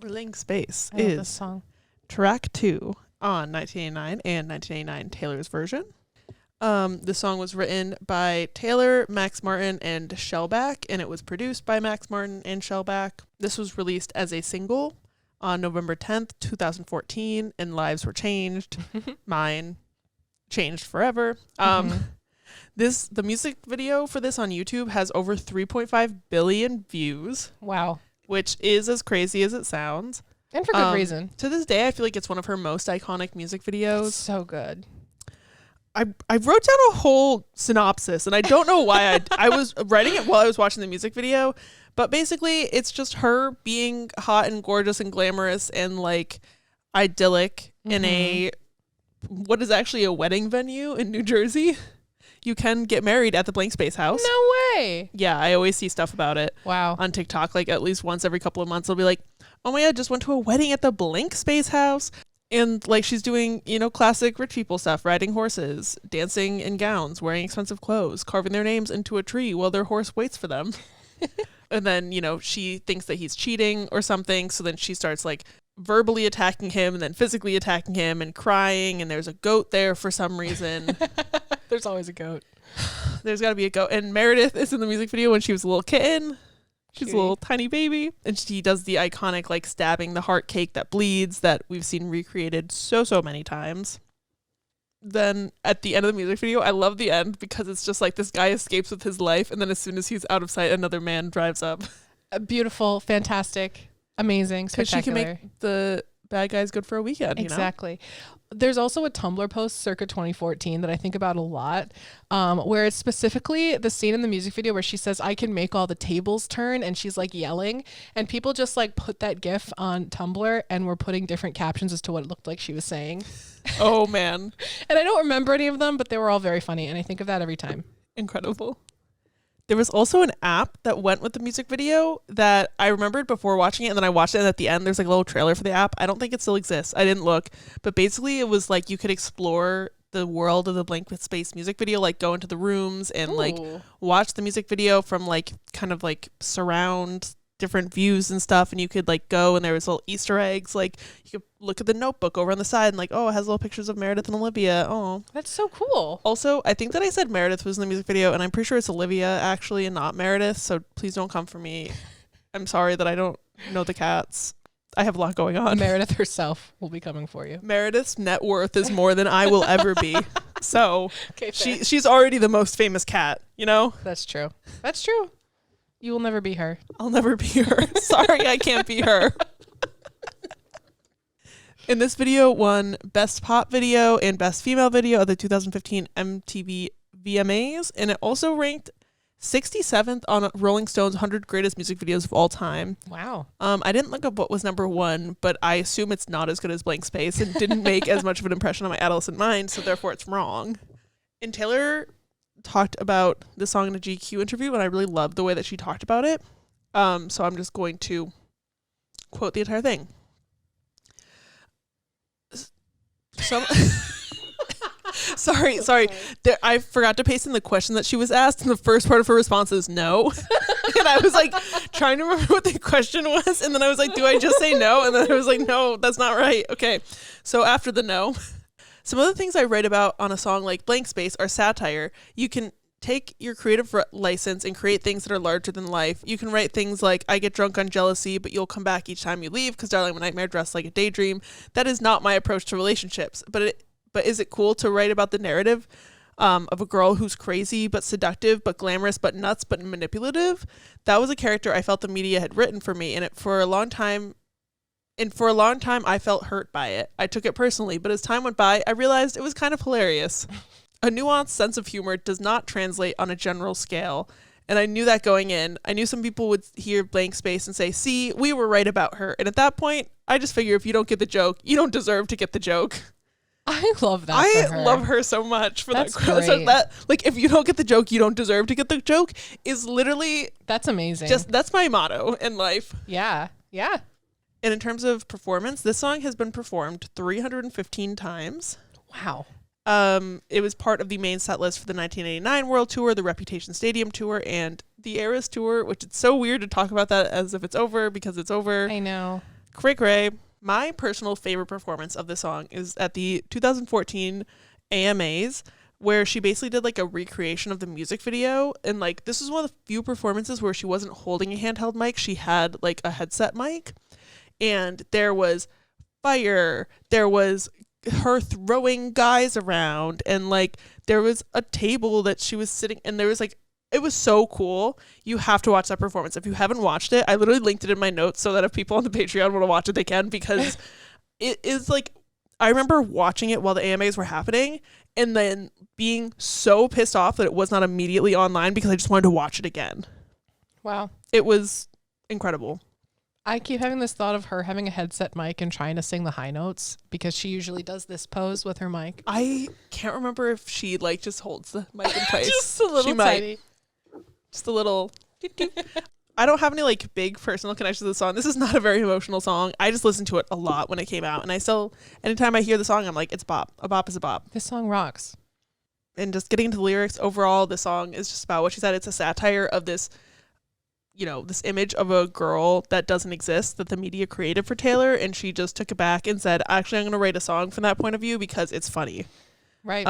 S2: Blank Space
S1: I love
S2: is
S1: this song.
S2: track 2 on 1989 and 1989 Taylor's version. The song was written by Taylor, Max Martin, and Shellback, and it was produced by Max Martin and Shellback. This was released as a single on November 10th, 2014, and lives were changed. Mine changed forever. The music video for this on YouTube has over 3.5 billion views.
S1: Wow.
S2: Which is as crazy as it sounds.
S1: And for good reason.
S2: To this day, I feel like it's one of her most iconic music videos.
S1: So good.
S2: I wrote down a whole synopsis, and I don't know why I was writing it while I was watching the music video, but basically it's just her being hot and gorgeous and glamorous and like idyllic in a what is actually a wedding venue in New Jersey. You can get married at the Blank Space house.
S1: No way.
S2: Yeah, I always see stuff about it.
S1: Wow.
S2: On TikTok, like at least once every couple of months, I'll be like, oh my God, just went to a wedding at the Blank Space house. And like she's doing, classic rich people stuff, riding horses, dancing in gowns, wearing expensive clothes, carving their names into a tree while their horse waits for them. And then, she thinks that he's cheating or something. So then she starts like verbally attacking him and then physically attacking him and crying. And there's a goat there for some reason.
S1: There's always a goat.
S2: There's got to be a goat. And Meredith is in the music video when she was a little kitten. She's a little tiny baby. And she does the iconic like stabbing the heart cake that bleeds that we've seen recreated so many times. Then at the end of the music video, I love the end because it's just like this guy escapes with his life, and then as soon as he's out of sight, another man drives up.
S1: Beautiful, fantastic, amazing, spectacular. She can make
S2: the bad guys good for a weekend.
S1: Exactly. You know? There's also a Tumblr post circa 2014 that I think about a lot, where it's specifically the scene in the music video where she says, "I can make all the tables turn," and she's like yelling, and people just like put that GIF on Tumblr and were putting different captions as to what it looked like she was saying.
S2: Oh man.
S1: And I don't remember any of them, but they were all very funny, and I think of that every time.
S2: Incredible. There was also an app that went with the music video that I remembered before watching it, and then I watched it, and at the end there's like a little trailer for the app. I don't think it still exists. I didn't look. But basically it was like you could explore the world of the Blank Space music video, like go into the rooms and like watch the music video from like kind of like surround different views and stuff, and you could like go and there was little Easter eggs, like you could look at the notebook over on the side and like, oh, it has little pictures of Meredith and Olivia. Oh,
S1: that's so cool.
S2: Also, I think that I said Meredith was in the music video, and I'm pretty sure it's Olivia actually and not Meredith, so please don't come for me. I'm sorry that I don't know the cats. I have a lot going on.
S1: Meredith herself will be coming for you.
S2: Meredith's net worth is more than I will ever be. So okay, she's already the most famous cat, you know?
S1: That's true. That's true. You will never be her.
S2: I'll never be her. Sorry, I can't be her. In this video, won Best Pop Video and Best Female Video of the 2015 MTV VMAs, and it also ranked 67th on Rolling Stone's 100 Greatest Music Videos of All Time.
S1: Wow.
S2: I didn't look up what was number one, but I assume it's not as good as Blank Space and didn't make as much of an impression on my adolescent mind, so therefore it's wrong. And Taylor talked about the song in a GQ interview, and I really loved the way that she talked about it. So I'm just going to quote the entire thing. Sorry. I forgot to paste in the question that she was asked, and the first part of her response is no. And I was like trying to remember what the question was, and then I was like, do I just say no? And then I was like, no, that's not right. Okay, so after the no, some of the things I write about on a song like Blank Space are satire. You can take your creative license and create things that are larger than life. You can write things like, I get drunk on jealousy, but you'll come back each time you leave because darling, I'm a nightmare dressed like a daydream. That is not my approach to relationships. But is it cool to write about the narrative of a girl who's crazy but seductive but glamorous but nuts but manipulative? That was a character I felt the media had written for me, and for a long time I felt hurt by it. I took it personally, but as time went by, I realized it was kind of hilarious. A nuanced sense of humor does not translate on a general scale, and I knew that going in. I knew some people would hear Blank Space and say, see, we were right about her. And at that point, I just figure if you don't get the joke, you don't deserve to get the joke.
S1: I love that.
S2: I love her so much for that. So that, like, if you don't get the joke, you don't deserve to get the joke is literally.
S1: That's amazing.
S2: That's my motto in life.
S1: Yeah. Yeah.
S2: And in terms of performance, this song has been performed 315 times.
S1: Wow.
S2: It was part of the main set list for the 1989 World Tour, the Reputation Stadium Tour, and the Eras Tour, which it's so weird to talk about that as if it's over because it's over.
S1: I know.
S2: Cray. My personal favorite performance of this song is at the 2014 AMAs, where she basically did like a recreation of the music video. And like, this is one of the few performances where she wasn't holding a handheld mic. She had like a headset mic, and there was fire. There was her throwing guys around, and like there was a table that she was sitting, and there was like, it was so cool. You have to watch that performance. If you haven't watched it, I literally linked it in my notes so that if people on the Patreon want to watch it, they can, because it is like, I remember watching it while the AMAs were happening and then being so pissed off that it was not immediately online because I just wanted to watch it again.
S1: Wow.
S2: It was incredible.
S1: I keep having this thought of her having a headset mic and trying to sing the high notes because she usually does this pose with her mic.
S2: I can't remember if she like just holds the mic in place.
S1: Just a little tiny.
S2: Just a little. I don't have any like big personal connections to the song. This is not a very emotional song. I just listened to it a lot when it came out, and I still, anytime I hear the song, I'm like, it's a bop. A bop is a bop.
S1: This song rocks.
S2: And just getting into the lyrics, overall, the song is just about what she said. It's a satire of this, you know, this image of a girl that doesn't exist that the media created for Taylor, and she just took it back and said, actually, I'm going to write a song from that point of view because it's funny.
S1: Right.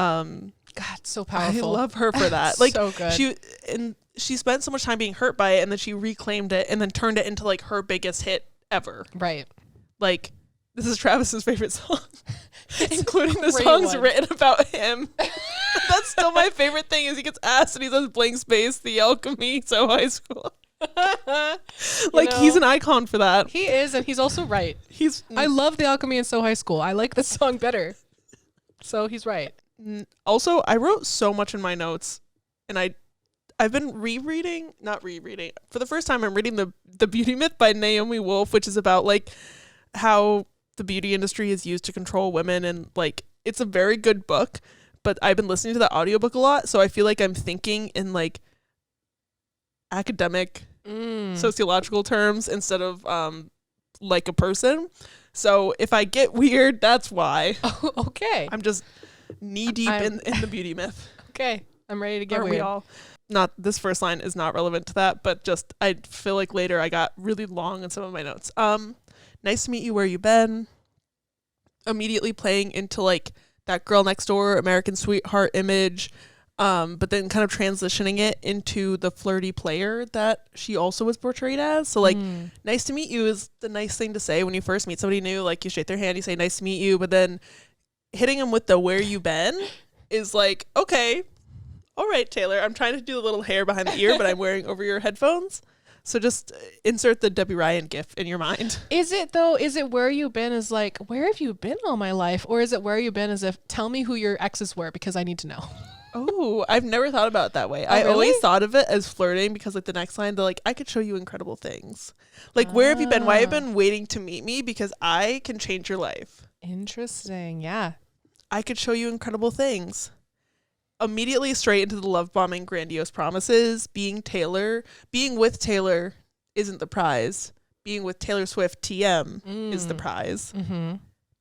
S1: God, so powerful.
S2: I love her for that. Like,
S1: so good.
S2: She spent so much time being hurt by it, and then she reclaimed it and then turned it into like her biggest hit ever.
S1: Right.
S2: Like, this is Travis's favorite song, including the songs written about him. That's still my favorite thing is he gets asked and he says blank space, the alchemy, so high school. Like, he's an icon for that.
S1: He is, and he's also right. I love the alchemy in So High School. I like this song better. So he's right.
S2: Also, I wrote so much in my notes, and I've been not rereading. For the first time, I'm reading the Beauty Myth by Naomi Wolf, which is about like how the beauty industry is used to control women, and like it's a very good book. But I've been listening to the audiobook a lot, so I feel like I'm thinking in like academic sociological terms instead of like a person. So if I get weird, that's why.
S1: Oh, okay.
S2: I'm just knee deep in the Beauty Myth.
S1: Okay. I'm ready to get
S2: weird. We all? Not this first line is not relevant to that, but just I feel like later I got really long in some of my notes. Nice to meet you, where you been? Immediately playing into like that girl next door, American sweetheart image, but then kind of transitioning it into the flirty player that she also was portrayed as. So like, nice to meet you is the nice thing to say when you first meet somebody new. Like, you shake their hand, you say nice to meet you, but then hitting them with the where you been is like, okay, all right, Taylor, I'm trying to do a little hair behind the ear, but I'm wearing over your headphones. So just insert the Debbie Ryan gif in your mind.
S1: Is it though? Is it where you been is like, where have you been all my life? Or is it where you been as if, tell me who your exes were because I need to know?
S2: Oh, I've never thought about it that way. I
S1: really?
S2: always thought of it as flirting because like the next line, they're like, I could show you incredible things. Like, where have you been? Why have you been waiting to meet me? Because I can change your life. Interesting.
S1: Yeah.
S2: I could show you incredible things. Immediately straight into the love bombing, grandiose promises. Being with Taylor isn't the prize. Being with Taylor Swift TM is the prize. Mm-hmm.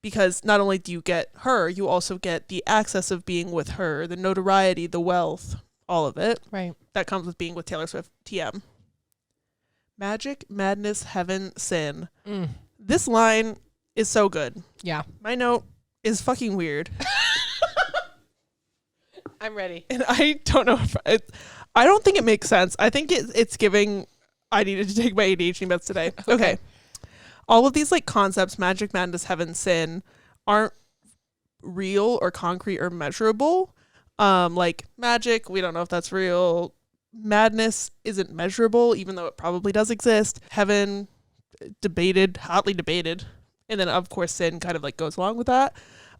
S2: Because not only do you get her, you also get the access of being with her, the notoriety, the wealth, all of it.
S1: Right.
S2: That comes with being with Taylor Swift TM. Magic, madness, heaven, sin. This line is so good.
S1: Yeah.
S2: My note is fucking weird.
S1: I'm ready.
S2: And I don't know if I don't think it makes sense. I think it's giving I needed to take my ADHD meds today. Okay. All of these like concepts, magic, madness, heaven, sin, aren't real or concrete or measurable. Like magic, we don't know if that's real. Madness isn't measurable, even though it probably does exist. Heaven, hotly debated. And then of course sin kind of like goes along with that.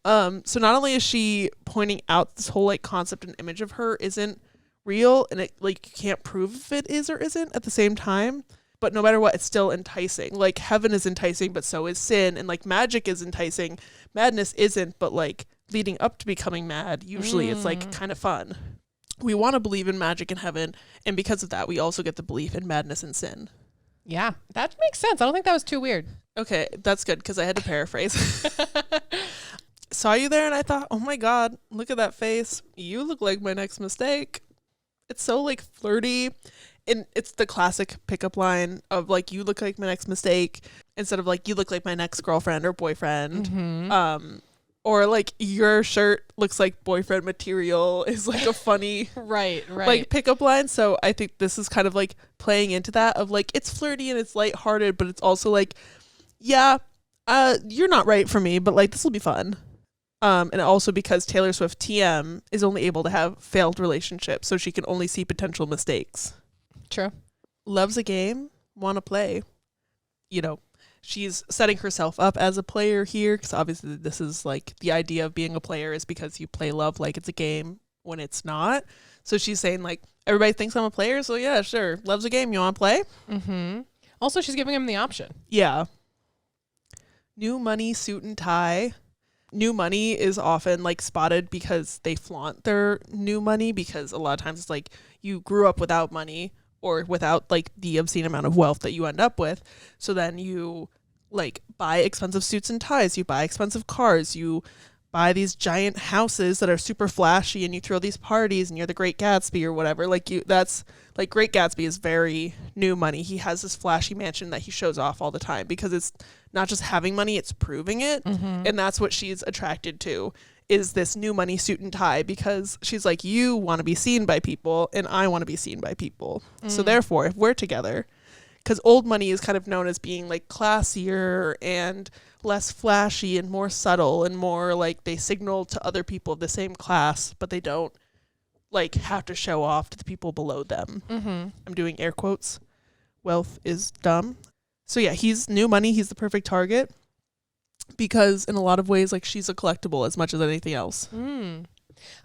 S2: So not only is she pointing out this whole like concept and image of her isn't real, and it like you can't prove if it is or isn't at the same time, but no matter what, it's still enticing. Like heaven is enticing, but so is sin, and like magic is enticing. Madness isn't, but like leading up to becoming mad, usually it's like kind of fun. We want to believe in magic and heaven, and because of that, we also get the belief in madness and sin.
S1: Yeah, that makes sense. I don't think that was too weird.
S2: Okay, that's good because I had to paraphrase. Saw you there and I thought, oh my God, look at that face. You look like my next mistake. It's so like flirty. And it's the classic pickup line of like, you look like my next mistake instead of like, you look like my next girlfriend or boyfriend. Mm-hmm. Or like your shirt looks like boyfriend material is like a funny
S1: right
S2: like pickup line. So I think this is kind of like playing into that of like, it's flirty and it's lighthearted, but it's also like, yeah, you're not right for me, but like this will be fun. And also because Taylor Swift TM is only able to have failed relationships, so she can only see potential mistakes.
S1: True.
S2: Loves a game, want to play. You know, she's setting herself up as a player here, because obviously this is like the idea of being a player is because you play love like it's a game when it's not. So she's saying like, everybody thinks I'm a player, so yeah, sure. Loves a game, you want to play?
S1: Mm-hmm. Also, she's giving him the option.
S2: Yeah. New money, suit and tie. New money is often like spotted because they flaunt their new money, because a lot of times it's like you grew up without money or without like the obscene amount of wealth that you end up with. So then you like buy expensive suits and ties, you buy expensive cars, you buy these giant houses that are super flashy, and you throw these parties and you're the Great Gatsby or whatever. Like that's like Great Gatsby is very new money. He has this flashy mansion that he shows off all the time because it's not just having money, it's proving it. Mm-hmm. And that's what she's attracted to, is this new money suit and tie, because she's like, you want to be seen by people and I want to be seen by people. So therefore, if we're together, because old money is kind of known as being like classier and less flashy and more subtle and more like they signal to other people of the same class, but they don't like have to show off to the people below them. I'm doing air quotes. Wealth is dumb. So yeah, he's new money. He's the perfect target because in a lot of ways, like she's a collectible as much as anything else.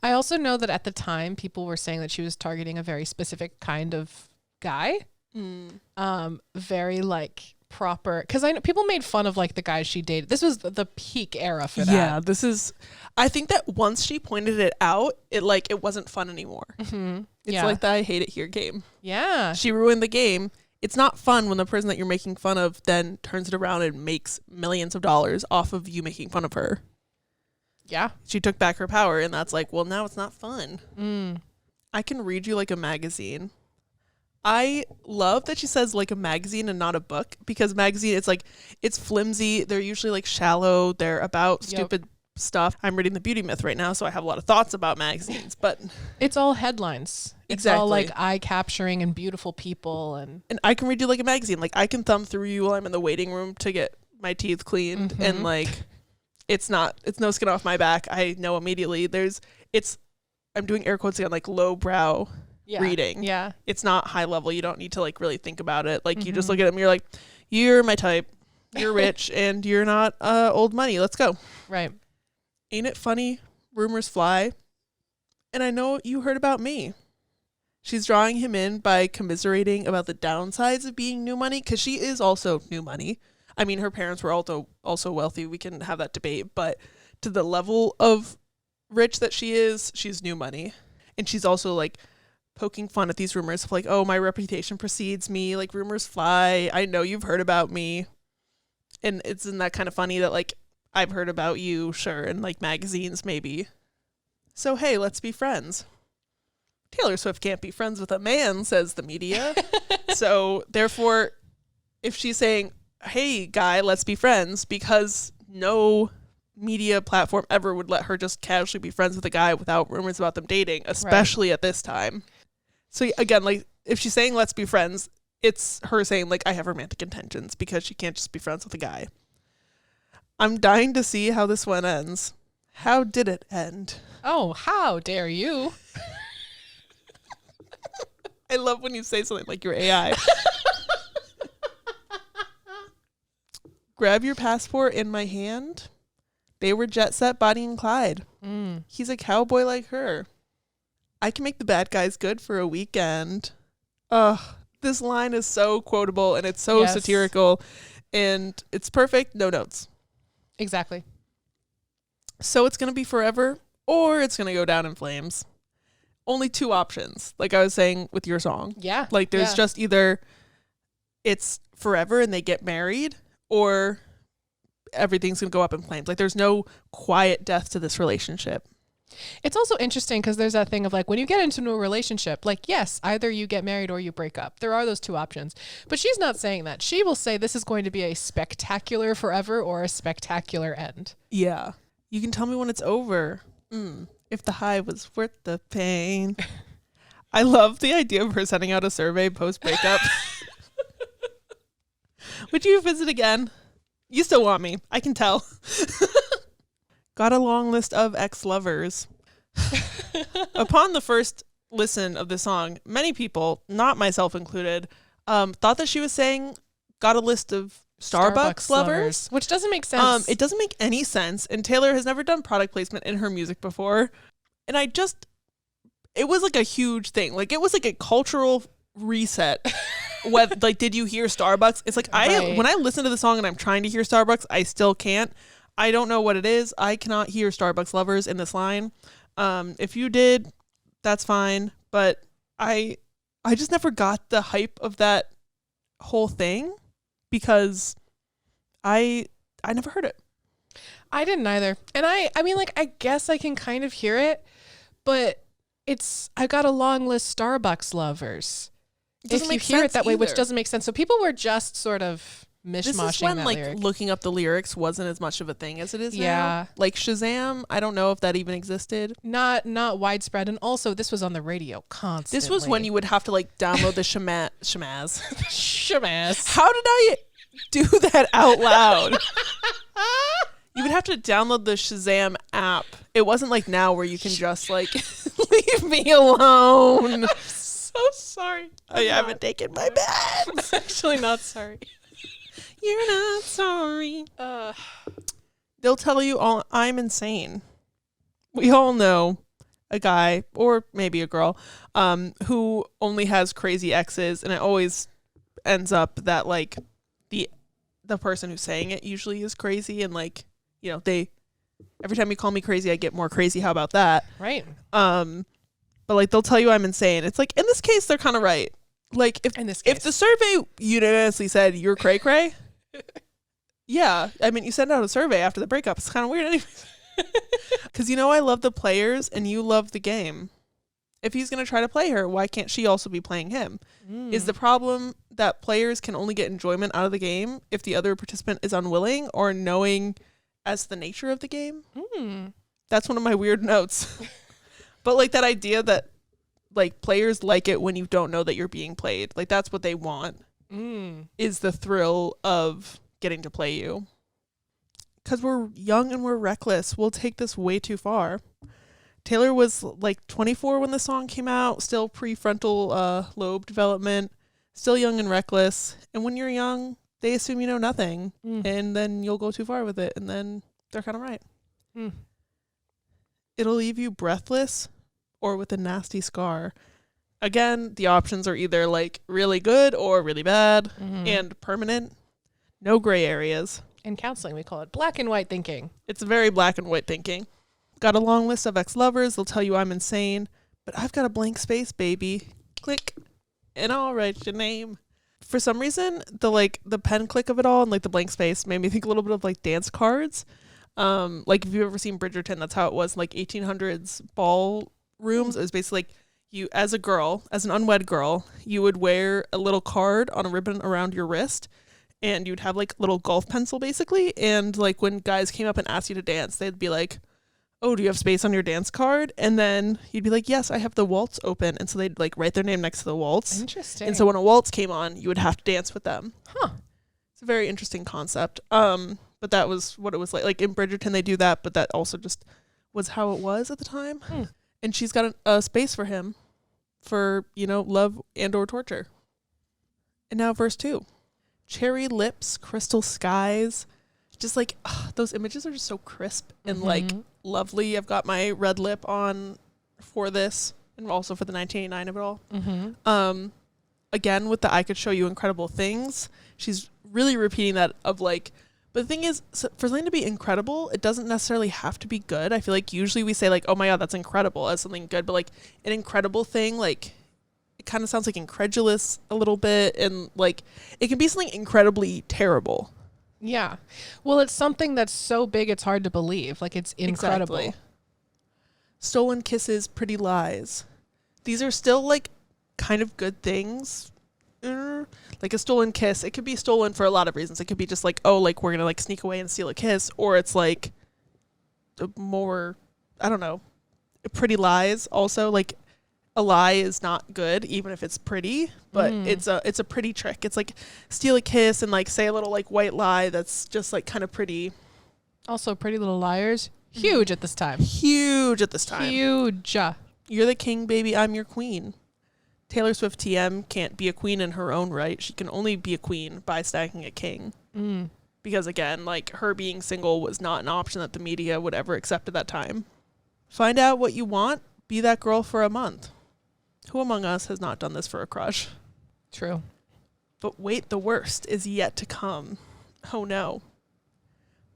S1: I also know that at the time people were saying that she was targeting a very specific kind of guy. Very like proper, because I know people made fun of like the guys she dated. This was the peak era for that.
S2: Yeah, this is, I think that once she pointed it out, it wasn't fun anymore. It's like the I hate it here game.
S1: Yeah.
S2: She ruined the game. It's not fun when the person that you're making fun of then turns it around and makes millions of dollars off of you making fun of her.
S1: Yeah.
S2: She took back her power, and that's like, well, now it's not fun. I can read you like a magazine. I love that she says like a magazine and not a book, because magazine, it's like, it's flimsy. They're usually like shallow. They're about stupid stuff. I'm reading The Beauty Myth right now, so I have a lot of thoughts about magazines, but
S1: it's all headlines. It's all like eye capturing and beautiful people. And
S2: I can read you like a magazine. Like I can thumb through you while I'm in the waiting room to get my teeth cleaned. And like, it's no skin off my back. I know immediately I'm doing air quotes again, like lowbrow reading.
S1: Yeah.
S2: It's not high level. You don't need to like really think about it. Like you just look at them, you're like, you're my type. You're rich and you're not old money. Let's go.
S1: Right.
S2: Ain't it funny? Rumors fly. And I know you heard about me. She's drawing him in by commiserating about the downsides of being new money, because she is also new money. I mean, her parents were also wealthy. We can have that debate, but to the level of rich that she is, she's new money. And she's also like poking fun at these rumors of like, oh, my reputation precedes me. Like rumors fly. I know you've heard about me. And isn't that kind of funny that like, I've heard about you, sure, in like magazines maybe. So hey, let's be friends. Taylor Swift can't be friends with a man, says the media. So therefore, if she's saying, hey guy, let's be friends, because no media platform ever would let her just casually be friends with a guy without rumors about them dating, especially at this time. So again, like if she's saying let's be friends, it's her saying like I have romantic intentions, because she can't just be friends with a guy. I'm dying to see how this one ends. How did it end?
S1: Oh, how dare you?
S2: I love when you say something like you're AI. Grab your passport in my hand. They were jet set, Bonnie and Clyde. He's a cowboy like her. I can make the bad guys good for a weekend. This line is so quotable and it's so satirical and it's perfect. No notes.
S1: Exactly.
S2: So it's going to be forever or it's going to go down in flames. Only two options, like I was saying with your song.
S1: Yeah.
S2: Like there's just either it's forever and they get married, or everything's going to go up in flames. Like there's no quiet death to this relationship.
S1: It's also interesting because there's that thing of like when you get into a relationship, like, yes, either you get married or you break up. There are those two options. But she's not saying that. She will say this is going to be a spectacular forever or a spectacular end.
S2: Yeah. You can tell me when it's over. If the high was worth the pain. I love the idea of her sending out a survey post-breakup. Would you visit again? You still want me. I can tell. Got a long list of ex-lovers. Upon the first listen of the song, many people, not myself included, thought that she was saying got a list of Starbucks lovers,
S1: which doesn't make sense.
S2: It doesn't make any sense. And Taylor has never done product placement in her music before. And it was like a huge thing. Like it was like a cultural reset. Like, did you hear Starbucks? It's like, when I listen to the song and I'm trying to hear Starbucks, I still can't. I don't know what it is. I cannot hear Starbucks lovers in this line. If you did, that's fine. But I just never got the hype of that whole thing because I never heard it.
S1: I didn't either. And I mean, like, I guess I can kind of hear it, but I got a long list Starbucks lovers. If you hear it that way, which doesn't make sense. So people were just sort of mishmashing
S2: This is when
S1: that
S2: like
S1: lyric.
S2: looking up the lyrics wasn't as much of a thing as it is now.
S1: Yeah.
S2: Like Shazam, I don't know if that even existed.
S1: Not widespread, and also this was on the radio constantly.
S2: This was when you would have to like download the Shamaz.
S1: Shamaz.
S2: How did I do that out loud? You would have to download the Shazam app. It wasn't like now where you can just like leave me alone.
S1: I'm so sorry.
S2: I haven't taken my bed.
S1: I'm actually not sorry.
S2: You're not sorry. They'll tell you all I'm insane. We all know a guy or maybe a girl who only has crazy exes, and it always ends up that like the person who's saying it usually is crazy, and like, you know, they every time you call me crazy I get more crazy. How about that?
S1: Right.
S2: But like they'll tell you I'm insane. It's like in this case they're kind of right. Like if the survey unanimously said you're cray cray, yeah, I mean you send out a survey after the breakup. It's kind of weird anyways. Because you know I love the players and you love the game. If he's gonna try to play her, why can't she also be playing him? Is the problem that players can only get enjoyment out of the game if the other participant is unwilling or knowing as the nature of the game? That's one of my weird notes. But like that idea that like players like it when you don't know that you're being played. Like that's what they want. Is the thrill of getting to play you. Because we're young and we're reckless. We'll take this way too far. Taylor was like 24 when the song came out, still prefrontal lobe development, still young and reckless. And when you're young, they assume you know nothing. And then you'll go too far with it. And then they're kind of right. It'll leave you breathless or with a nasty scar. Again, the options are either like really good or really bad and permanent. No gray areas.
S1: In counseling, we call it black and white thinking.
S2: It's very black and white thinking. Got a long list of ex-lovers. They'll tell you I'm insane, but I've got a blank space, baby. Click, and I'll write your name. For some reason, the pen click of it all and like the blank space made me think a little bit of like dance cards. Like if you've ever seen Bridgerton, that's how it was in like 1800s ballrooms. It was basically like you, as a girl, as an unwed girl, you would wear a little card on a ribbon around your wrist. And you'd have like a little golf pencil basically. And like when guys came up and asked you to dance, they'd be like, oh, do you have space on your dance card? And then you'd be like, yes, I have the waltz open. And so they'd like write their name next to the waltz.
S1: Interesting.
S2: And so when a waltz came on, you would have to dance with them. It's a very interesting concept. But that was what it was like. Like in Bridgerton, they do that, but that also just was how it was at the time. And she's got a space for him for, you know, love and or torture. And now verse 2. Cherry lips, crystal skies. Just like those images are just so crisp and like lovely. I've got my red lip on for this and also for the 1989 of it all. Again, with the I could show you incredible things. She's really repeating that of like, but the thing is, for something to be incredible, it doesn't necessarily have to be good. I feel like usually we say like, oh my God, that's incredible as something good. But like an incredible thing, like it kind of sounds like incredulous a little bit. And like it can be something incredibly terrible.
S1: Yeah. Well, it's something that's so big it's hard to believe. Like it's incredible.
S2: Exactly. Stolen kisses, pretty lies. These are still like kind of good things. Like a stolen kiss, it could be stolen for a lot of reasons. It could be just like, oh, like we're gonna like sneak away and steal a kiss, or it's like more, I don't know, pretty lies. Also, like a lie is not good, even if it's pretty, but it's a pretty trick. It's like steal a kiss and like say a little like white lie that's just like kind of pretty.
S1: Also, Pretty Little Liars, huge at this time.
S2: Huge at this time.
S1: Huge.
S2: You're the king, baby. I'm your queen. Taylor Swift TM can't be a queen in her own right. She can only be a queen by stacking a king. Because again, like her being single was not an option that the media would ever accept at that time. Find out what you want. Be that girl for a month. Who among us has not done this for a crush?
S1: True.
S2: But wait, the worst is yet to come. Oh no.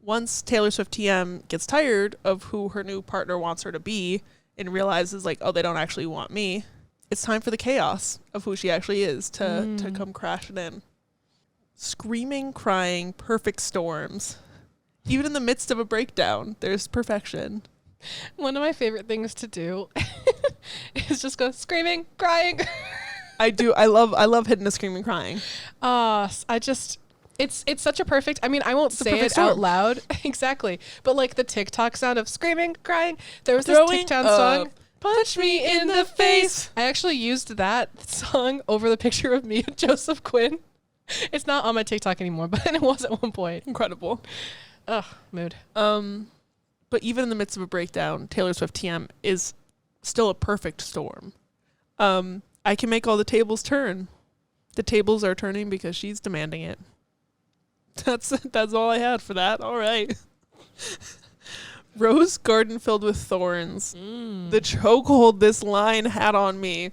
S2: Once Taylor Swift TM gets tired of who her new partner wants her to be and realizes like, oh, they don't actually want me, it's time for the chaos of who she actually is to come crashing in. Screaming, crying, perfect storms. Even in the midst of a breakdown, there's perfection.
S1: One of my favorite things to do is just go screaming, crying.
S2: I do. I love hitting a screaming, crying.
S1: I It's such a perfect, I mean, I won't say it out loud. Exactly. But like the TikTok sound of screaming, crying. There was this TikTok song, Punch Me in the Face. I actually used that song over the picture of me and Joseph Quinn. It's not on my TikTok anymore, but it was at one point.
S2: Incredible.
S1: Ugh, mood.
S2: But even in the midst of a breakdown, Taylor Swift TM is still a perfect storm. I can make all the tables turn. The tables are turning because she's demanding it. That's all I had for that. All right. Rose garden filled with thorns. The chokehold this line had on me.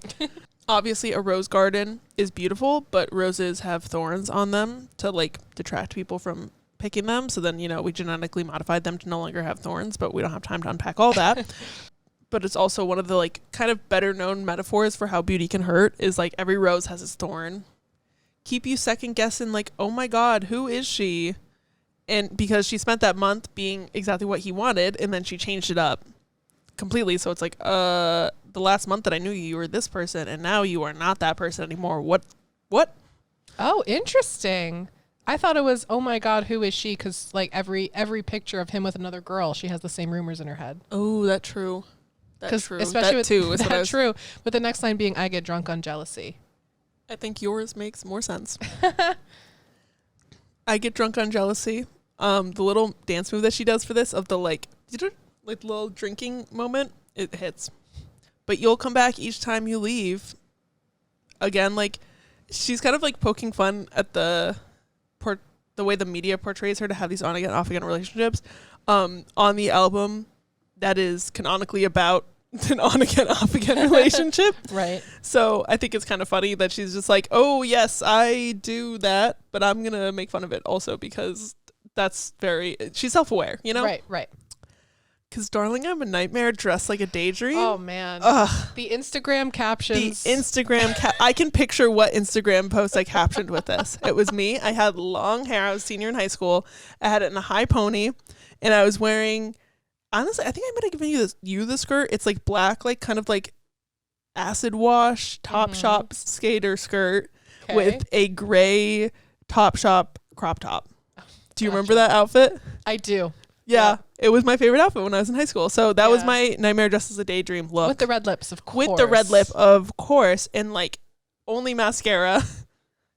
S2: Obviously, a rose garden is beautiful, but roses have thorns on them to like detract people from picking them. So then, we genetically modified them to no longer have thorns, but we don't have time to unpack all that. But it's also one of the like kind of better known metaphors for how beauty can hurt is like every rose has its thorn. Keep you second guessing like, oh my God, who is she? And because she spent that month being exactly what he wanted, and then she changed it up completely. So it's like, the last month that I knew you were this person, and now you are not that person anymore. What?
S1: Oh, interesting. I thought it was, oh my God, who is she? Because like every picture of him with another girl, she has the same rumors in her head.
S2: Oh, that's true. That's true.
S1: Especially that's true. But the next line being, I get drunk on jealousy.
S2: I think yours makes more sense. I get drunk on jealousy. The little dance move that she does for this of the like little drinking moment, it hits. But you'll come back each time you leave. Again, like she's kind of like poking fun at the way the media portrays her to have these on again, off again relationships. On the album that is canonically about an on again, off again relationship.
S1: Right.
S2: So I think it's kind of funny that she's just like, oh yes, I do that, but I'm gonna make fun of it also because she's self-aware,
S1: Right.
S2: Because darling, I'm a nightmare dressed like a daydream.
S1: Oh man.
S2: Ugh.
S1: The Instagram captions.
S2: I can picture what Instagram post I captioned with this. It was me. I had long hair. I was a senior in high school. I had it in a high pony, and I was wearing. Honestly, I think I might have given you the skirt. It's like black, like kind of like acid wash Topshop skater skirt with a gray Topshop crop top. Do you remember that outfit?
S1: I do.
S2: Yeah, it was my favorite outfit when I was in high school. So that was my nightmare dressed as a daydream look.
S1: With the red lips, of course.
S2: With the red lip, of course, and like only mascara,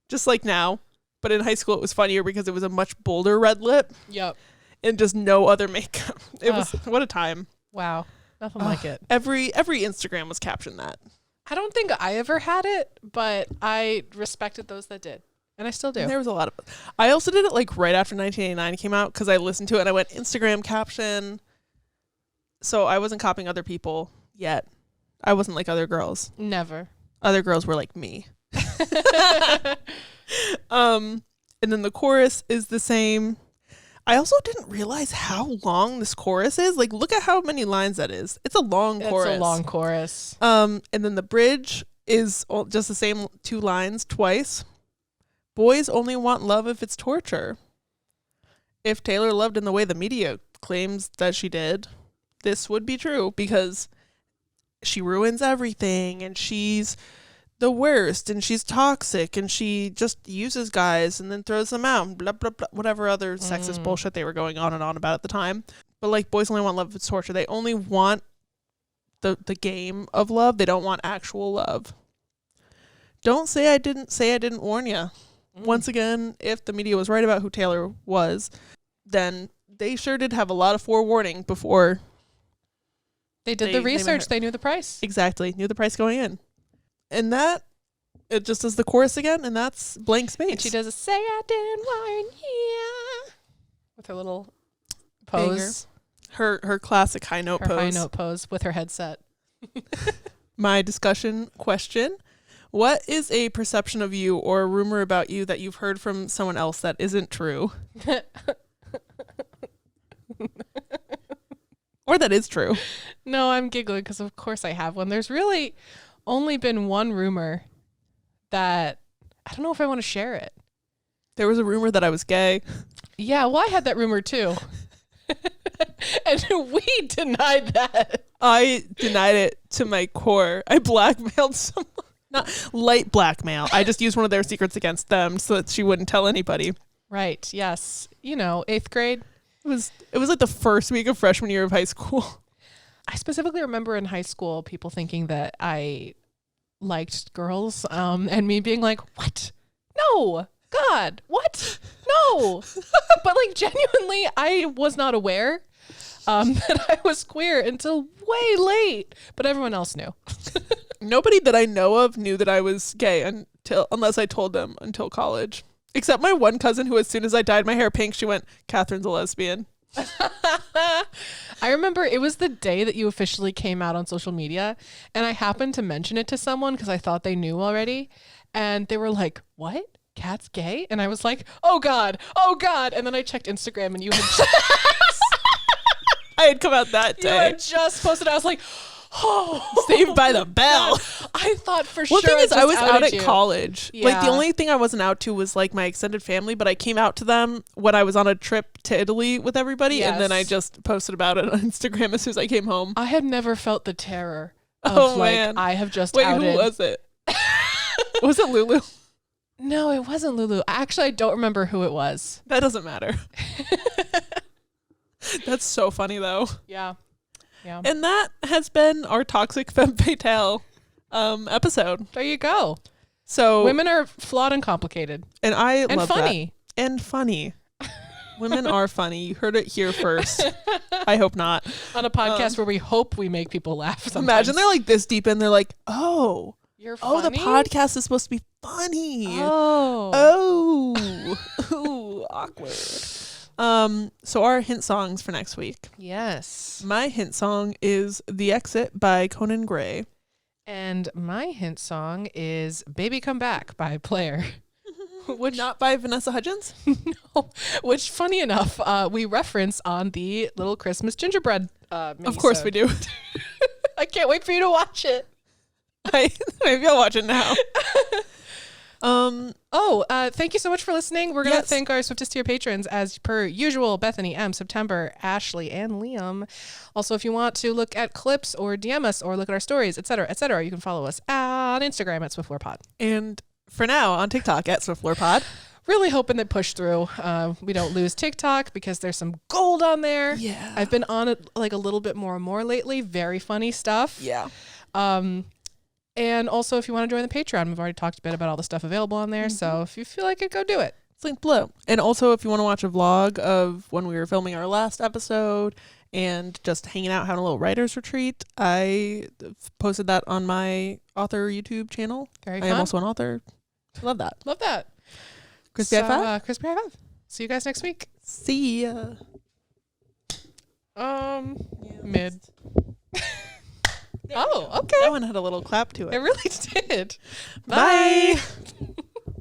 S2: just like now. But in high school, it was funnier because it was a much bolder red lip.
S1: Yep.
S2: And just no other makeup. It was what a time.
S1: Wow. Nothing like it.
S2: Every Instagram was captioned that.
S1: I don't think I ever had it, but I respected those that did. And I still do.
S2: And there was a lot of I also did it like right after 1989 came out because I listened to it and I went Instagram caption. So I wasn't copying other people yet. I wasn't like other girls.
S1: Never.
S2: Other girls were like me. And then the chorus is the same. I also didn't realize how long this chorus is. Like, look at how many lines that is. It's a long chorus.
S1: It's a long chorus.
S2: And then the bridge is just the same 2 lines twice. Boys only want love if it's torture. If Taylor loved in the way the media claims that she did, this would be true because she ruins everything and she's the worst and she's toxic and she just uses guys and then throws them out and blah blah blah, whatever other sexist bullshit they were going on and on about at the time. But like, boys only want love if it's torture. They only want the game of love. They don't want actual love. Don't say I didn't warn you. Once again, if the media was right about who Taylor was, then they sure did have a lot of forewarning before
S1: they did the research. They knew the price.
S2: Exactly. Knew the price going in. And that, it just does the chorus again, and that's blank space.
S1: And she does a say I didn't warn you with her little pose.
S2: Banger. Her classic high note pose.
S1: Her high note pose with her headset.
S2: My discussion question. What is a perception of you or a rumor about you that you've heard from someone else that isn't true? Or that is true?
S1: No, I'm giggling because of course I have one. There's really only been one rumor that I don't know if I want to share it.
S2: There was a rumor that I was gay.
S1: Yeah, well, I had that rumor too. And we denied that.
S2: I denied it to my core. I blackmailed someone. Not light blackmail. I just used one of their secrets against them so that she wouldn't tell anybody.
S1: Right. Yes. 8th grade.
S2: It was like the first week of freshman year of high school.
S1: I specifically remember in high school people thinking that I liked girls, and me being like, what? No. God, what? No. But like genuinely, I was not aware that I was queer until way late, but everyone else knew.
S2: Nobody that I know of knew that I was gay unless I told them until college. Except my one cousin who, as soon as I dyed my hair pink, she went, Catherine's a lesbian.
S1: I remember it was the day that you officially came out on social media, and I happened to mention it to someone because I thought they knew already, and they were like, what? Kat's gay? And I was like, oh God. And then I checked Instagram and you had
S2: I had come out that day.
S1: You had just posted. I was like, oh,
S2: Saved by the Bell.
S1: God. I thought for
S2: Well,
S1: sure.
S2: the thing is, I was out at
S1: you.
S2: college.
S1: Yeah.
S2: Like the only thing I wasn't out to was like my extended family, but I came out to them when I was on a trip to Italy with everybody, and then I just posted about it on Instagram as soon as I came home.
S1: I had never felt the terror of
S2: man.
S1: I have just
S2: Wait,
S1: outed.
S2: who was it? Was it Lulu?
S1: No, it wasn't Lulu. Actually, I don't remember who it was.
S2: That doesn't matter. That's so funny though.
S1: Yeah.
S2: And that has been our Toxic Femme Fatale episode.
S1: There you go.
S2: So
S1: women are flawed and complicated.
S2: And I love
S1: funny.
S2: That. And funny. Women are funny. You heard it here first. I hope not.
S1: On a podcast where we hope we make people laugh sometimes.
S2: Imagine they're like this deep in, they're like, oh.
S1: You're funny?
S2: The podcast is supposed to be funny.
S1: Oh.
S2: Ooh, awkward. So our hint songs for next week.
S1: Yes.
S2: My hint song is The Exit by Conan Gray.
S1: And my hint song is Baby Come Back by Player.
S2: Which not by Vanessa Hudgens?
S1: No. Which, funny enough, we reference on the Little Christmas Gingerbread mini-sode.
S2: Of course we do.
S1: I can't wait for you to watch it.
S2: Maybe I'll watch it now.
S1: Thank you so much for listening. We're going to thank our Swiftest tier patrons as per usual: Bethany, M, September, Ashley, and Liam. Also, if you want to look at clips or DM us or look at our stories, etc., you can follow us on Instagram at Swiftlore Pod.
S2: And for now, on TikTok at Swiftlore Pod.
S1: Really hoping that push through. We don't lose TikTok because there's some gold on there.
S2: Yeah.
S1: I've been on it like a little bit more and more lately. Very funny stuff.
S2: Yeah.
S1: And also, if you want to join the Patreon, we've already talked a bit about all the stuff available on there. Mm-hmm. So if you feel like it, go do it.
S2: It's linked below. And also, if you want to watch a vlog of when we were filming our last episode and just hanging out, having a little writer's retreat, I posted that on my author YouTube channel.
S1: Very
S2: I
S1: fun.
S2: am also an author. Love that.
S1: Love that.
S2: Crispy High Five?
S1: Crispy High Five. See you guys next week.
S2: See ya.
S1: Mid. Oh, okay.
S2: That one had a little clap to it.
S1: It really did.
S2: Bye.
S1: Bye.